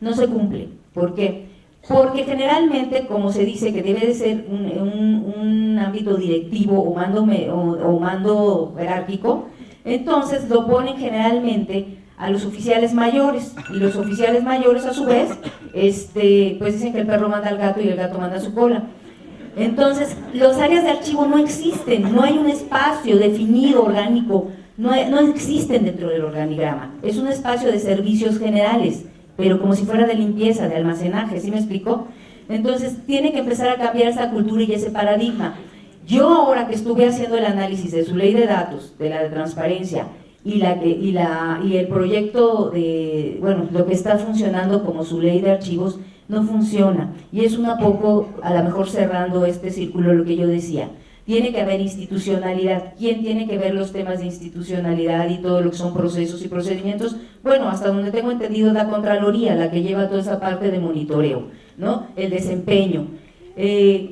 No se cumple. ¿Por qué? Porque generalmente, como se dice que debe de ser un ámbito directivo o mando jerárquico, entonces lo ponen generalmente a los oficiales mayores, y los oficiales mayores a su vez pues dicen que el perro manda al gato y el gato manda su cola. Entonces las áreas de archivo no existen, no hay un espacio definido orgánico, no existen dentro del organigrama. Es un espacio de servicios generales, pero como si fuera de limpieza, de almacenaje. ¿Sí me explico? Entonces tiene que empezar a cambiar esa cultura y ese paradigma. Yo ahora que estuve haciendo el análisis de su ley de datos, de la de transparencia, y el proyecto de, bueno, lo que está funcionando como su ley de archivos, no funciona, y es un poco, a lo mejor cerrando este círculo, lo que yo decía. Tiene que haber institucionalidad. ¿Quién tiene que ver los temas de institucionalidad y todo lo que son procesos y procedimientos? Bueno, hasta donde tengo entendido, la Contraloría, la que lleva toda esa parte de monitoreo, ¿no? El desempeño,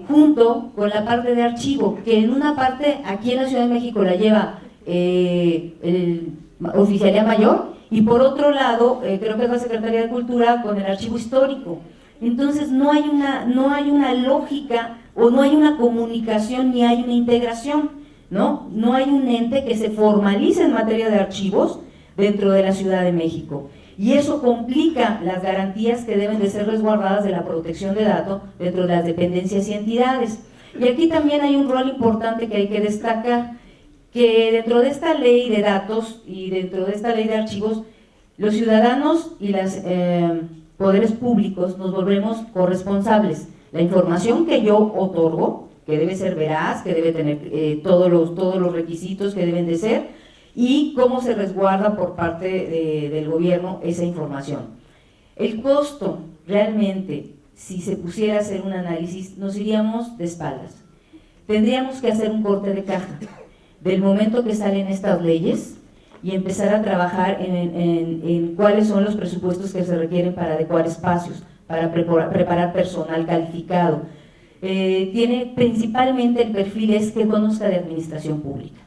junto con la parte de archivo, que en una parte aquí en la Ciudad de México la lleva el Oficialía Mayor, y por otro lado, creo que es la Secretaría de Cultura con el Archivo Histórico. Entonces no hay una lógica, o no hay una comunicación, ni hay una integración, ¿no? No hay un ente que se formalice en materia de archivos dentro de la Ciudad de México. Y eso complica las garantías que deben de ser resguardadas de la protección de datos dentro de las dependencias y entidades. Y aquí también hay un rol importante que hay que destacar, que dentro de esta ley de datos y dentro de esta ley de archivos, los ciudadanos y los poderes públicos nos volvemos corresponsables. La información que yo otorgo, que debe ser veraz, que debe tener todos los requisitos que deben de ser, y cómo se resguarda por parte del gobierno esa información. El costo, realmente, si se pusiera a hacer un análisis, nos iríamos de espaldas. Tendríamos que hacer un corte de caja del momento que salen estas leyes y empezar a trabajar en cuáles son los presupuestos que se requieren para adecuar espacios, para preparar personal calificado. Tiene principalmente el perfil es que conozca de administración pública,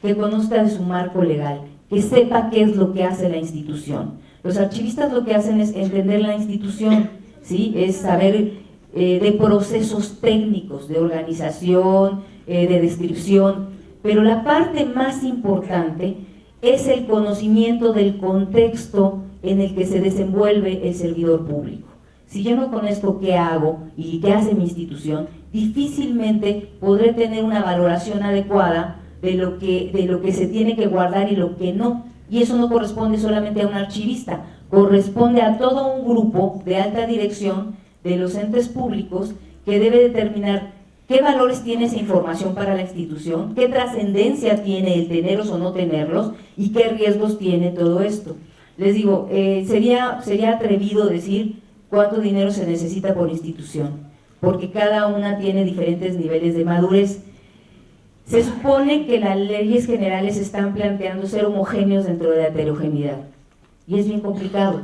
que conozca de su marco legal, que sepa qué es lo que hace la institución. Los archivistas lo que hacen es entender la institución, ¿sí? Es saber de procesos técnicos, de organización, de descripción, pero la parte más importante es el conocimiento del contexto en el que se desenvuelve el servidor público. Si yo no conozco qué hago y qué hace mi institución, difícilmente podré tener una valoración adecuada de lo que se tiene que guardar y lo que no. Y eso no corresponde solamente a un archivista, corresponde a todo un grupo de alta dirección de los entes públicos que debe determinar qué valores tiene esa información para la institución, qué trascendencia tiene el tenerlos o no tenerlos y qué riesgos tiene todo esto. Les digo, sería atrevido decir cuánto dinero se necesita por institución, porque cada una tiene diferentes niveles de madurez. Se supone que las leyes generales están planteando ser homogéneos dentro de la heterogeneidad, y es bien complicado.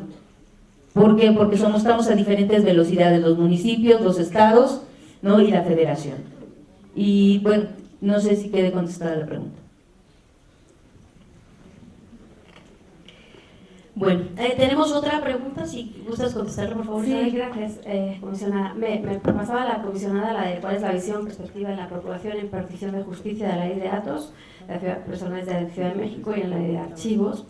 ¿Por qué? Porque estamos a diferentes velocidades, los municipios, los estados, ¿no? Y la federación. Y bueno, no sé si quede contestada la pregunta. Bueno, tenemos otra pregunta, si gustas contestarla, por favor. Sí, gracias, comisionada. Me pasaba la comisionada la de cuál es la visión, perspectiva en la Procuración en partición de justicia de la ley de datos, personales de la Ciudad de México y en la ley de archivos.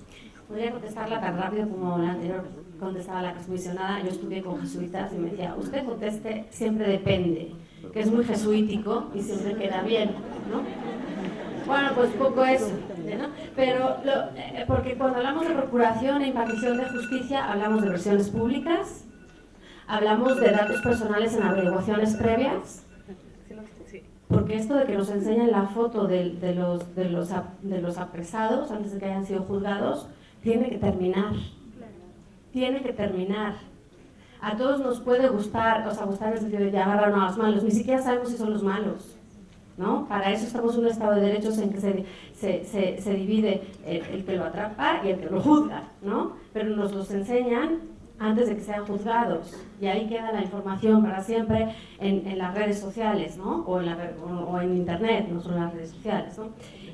Podría contestarla tan rápido como la anterior contestaba la comisionada. Yo estudié con jesuitas y me decía, usted conteste, siempre depende, que es muy jesuítico y siempre queda bien, ¿no? Bueno, pues poco eso, ¿no? Pero, porque cuando hablamos de procuración e impartición de justicia, hablamos de versiones públicas, hablamos de datos personales en averiguaciones previas, porque esto de que nos enseñen la foto de los apresados antes de que hayan sido juzgados, tiene que terminar. Tiene que terminar. A todos nos puede gustar, o sea, gustar en el sentido de que agarran a los malos, ni siquiera sabemos si son los malos, ¿no? Para eso estamos en un Estado de Derechos en que se divide el que lo atrapa y el que lo juzga, ¿no? Pero nos los enseñan antes de que sean juzgados, y ahí queda la información para siempre en las redes sociales, ¿no? O en internet, no solo en las redes sociales, ¿no?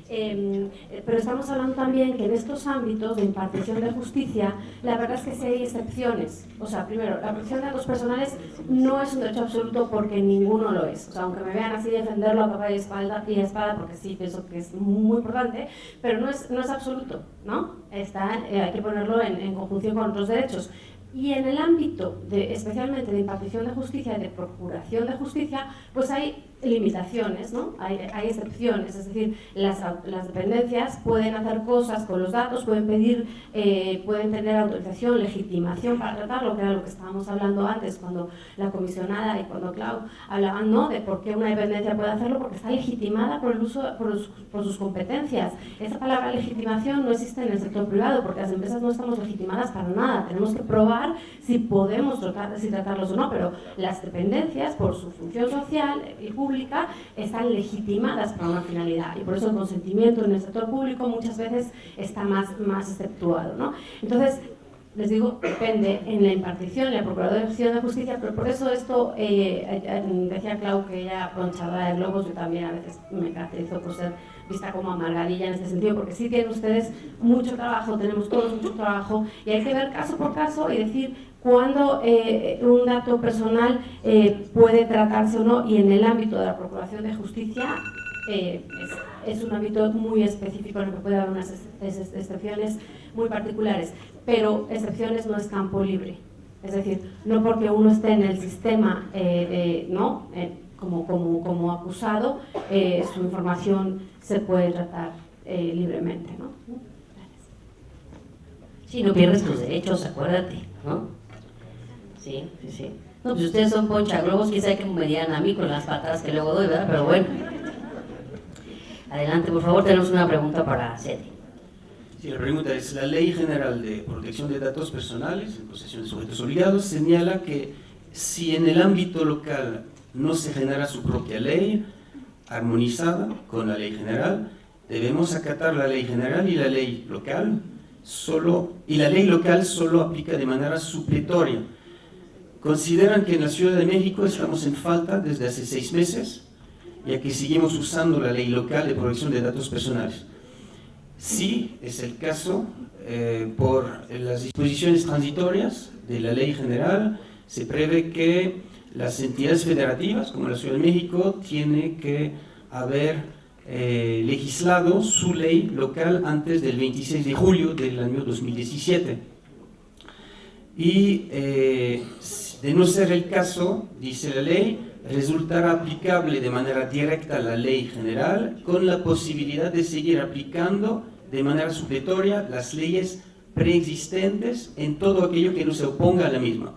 Pero estamos hablando también que en estos ámbitos de impartición de justicia, la verdad es que sí hay excepciones. O sea, primero, la protección de datos personales no es un derecho absoluto porque ninguno lo es. O sea, aunque me vean así defenderlo a capa y espada, porque sí pienso que es muy importante, pero no es absoluto, ¿no? Hay que ponerlo en conjunción con otros derechos. Y en el ámbito, especialmente de impartición de justicia y de procuración de justicia, pues hay limitaciones, ¿no? Hay excepciones, es decir, las dependencias pueden hacer cosas con los datos, pueden tener autorización, legitimación para tratarlo, que era lo que estábamos hablando antes, cuando la comisionada y cuando Clau hablaban, ¿no?, de por qué una dependencia puede hacerlo, porque está legitimada por el uso, por sus competencias. Esa palabra legitimación no existe en el sector privado, porque las empresas no estamos legitimadas para nada, tenemos que probar si podemos tratarlos o no, pero las dependencias, por su función social y pública, están legitimadas para una finalidad, y por eso el consentimiento en el sector público muchas veces está más exceptuado, ¿no? Entonces, les digo, depende en la impartición, en la procuración de justicia, pero por eso esto, decía Clau que ella planchadora de globos, yo también a veces me caracterizo por ser vista como amargadilla en este sentido, porque sí tienen ustedes mucho trabajo, tenemos todos mucho trabajo, y hay que ver caso por caso y decir cuándo un dato personal puede tratarse o no, y en el ámbito de la procuración de justicia es un ámbito muy específico en el que puede haber unas excepciones muy particulares, pero excepciones no es campo libre, es decir, no porque uno esté en el sistema ¿no? Como acusado, su información se puede tratar libremente, ¿no? Sí, no pierdes tus derechos, acuérdate, ¿no? Sí. No, pues ustedes son ponchaglobos, quién sabe cómo me dirán a mí con las patadas que luego doy, ¿verdad? Pero bueno. Adelante, por favor, tenemos una pregunta para Cedric. Sí, la pregunta es: la Ley General de Protección de Datos Personales en posesión de sujetos obligados señala que si en el ámbito local no se genera su propia ley armonizada con la ley general, debemos acatar la ley general y la ley local y la ley local solo aplica de manera supletoria. Consideran que en la Ciudad de México estamos en falta desde hace 6 meses, ya que seguimos usando la ley local de protección de datos personales. Sí, es el caso, por las disposiciones transitorias de la ley general, se prevé que las entidades federativas, como la Ciudad de México, tiene que haber legislado su ley local antes del 26 de julio del año 2017. Y de no ser el caso, dice la ley, resultará aplicable de manera directa la ley general, con la posibilidad de seguir aplicando de manera supletoria las leyes preexistentes en todo aquello que no se oponga a la misma.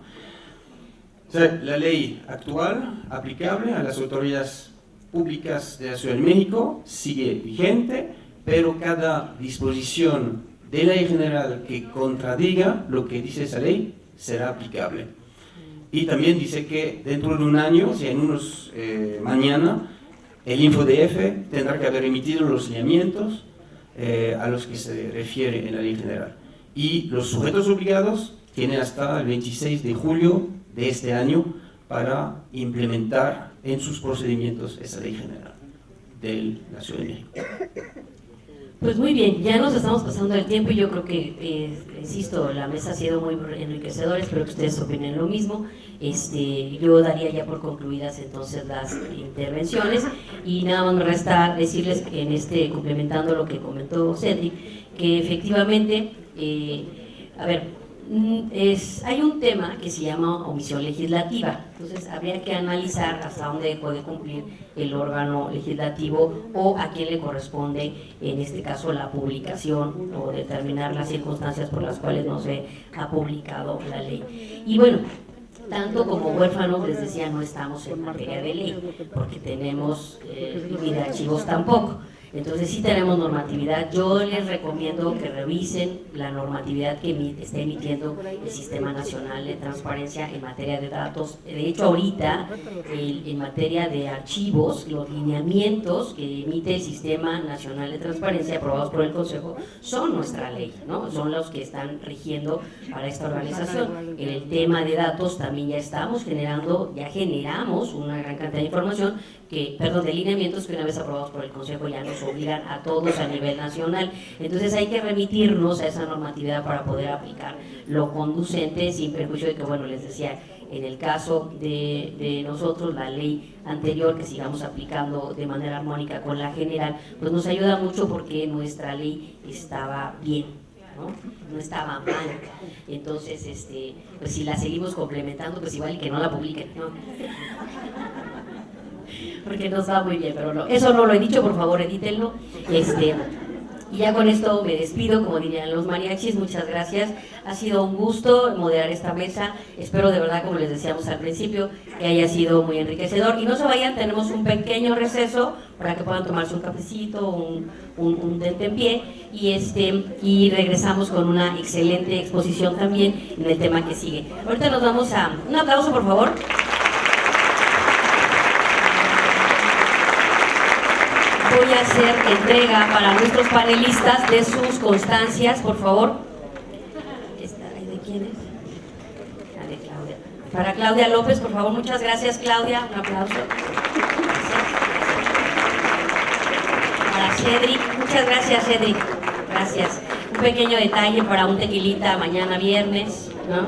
O sea, la ley actual, aplicable a las autoridades públicas de la Ciudad de México, sigue vigente, pero cada disposición de la ley general que contradiga lo que dice esa ley será aplicable. Y también dice que dentro de un año, o sea, mañana, el InfoDF tendrá que haber emitido los lineamientos a los que se refiere en la ley general. Y los sujetos obligados tienen hasta el 26 de julio de este año para implementar en sus procedimientos esa ley general de la Ciudad de México. Pues muy bien, ya nos estamos pasando el tiempo y yo creo que, insisto, la mesa ha sido muy enriquecedora, espero que ustedes opinen lo mismo. Yo daría ya por concluidas entonces las intervenciones y nada más me resta decirles que complementando lo que comentó Cedric, que efectivamente, hay un tema que se llama omisión legislativa, entonces habría que analizar hasta dónde puede cumplir el órgano legislativo o a quién le corresponde, en este caso, la publicación o determinar las circunstancias por las cuales no se ha publicado la ley. Y bueno, tanto como huérfanos, les decía, no estamos en materia de ley, porque tenemos, y de archivos tampoco. Entonces sí tenemos normatividad. Yo les recomiendo que revisen la normatividad que está emitiendo el Sistema Nacional de Transparencia en materia de datos. De hecho, ahorita, en materia de archivos, los lineamientos que emite el Sistema Nacional de Transparencia, aprobados por el Consejo, son nuestra ley, ¿no? Son los que están rigiendo para esta organización. En el tema de datos también ya generamos una gran cantidad de información, de lineamientos que una vez aprobados por el Consejo ya nos obligan a todos a nivel nacional. Entonces hay que remitirnos a esa normatividad para poder aplicar lo conducente, sin perjuicio de que, bueno, les decía, en el caso de nosotros, la ley anterior, que sigamos aplicando de manera armónica con la general, pues nos ayuda mucho porque nuestra ley estaba bien, no estaba mal. Entonces, pues si la seguimos complementando, pues igual que no la publiquen, ¿no? Porque nos va muy bien, pero no, eso no lo he dicho, por favor, edítenlo. Y ya con esto me despido, como dirían los mariachis. Muchas gracias, ha sido un gusto moderar esta mesa. Espero de verdad, como les decíamos al principio, que haya sido muy enriquecedor. Y no se vayan, tenemos un pequeño receso para que puedan tomarse un cafecito, un tentempié, y regresamos con una excelente exposición también en el tema que sigue. Ahorita nos vamos a... Un aplauso, por favor. Voy a hacer entrega para nuestros panelistas de sus constancias, por favor. ¿De quién es? De Claudia. Para Claudia López, por favor. Muchas gracias, Claudia. Un aplauso. Gracias. Para Cedric. Muchas gracias, Cedric. Gracias. Un pequeño detalle para un tequilita mañana viernes, ¿no?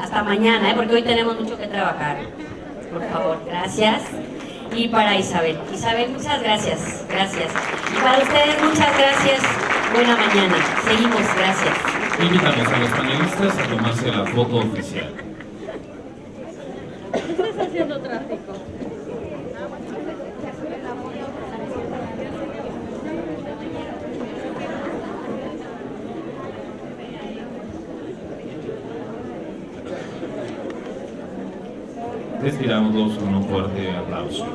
Hasta mañana, porque hoy tenemos mucho que trabajar. Por favor, gracias. Y para Isabel. Isabel, muchas gracias. Gracias. Y para ustedes, muchas gracias. Buena mañana. Seguimos, gracias. Invitamos a los panelistas a tomarse la foto oficial. Estás haciendo tráfico. Despidámoslos con un fuerte aplauso.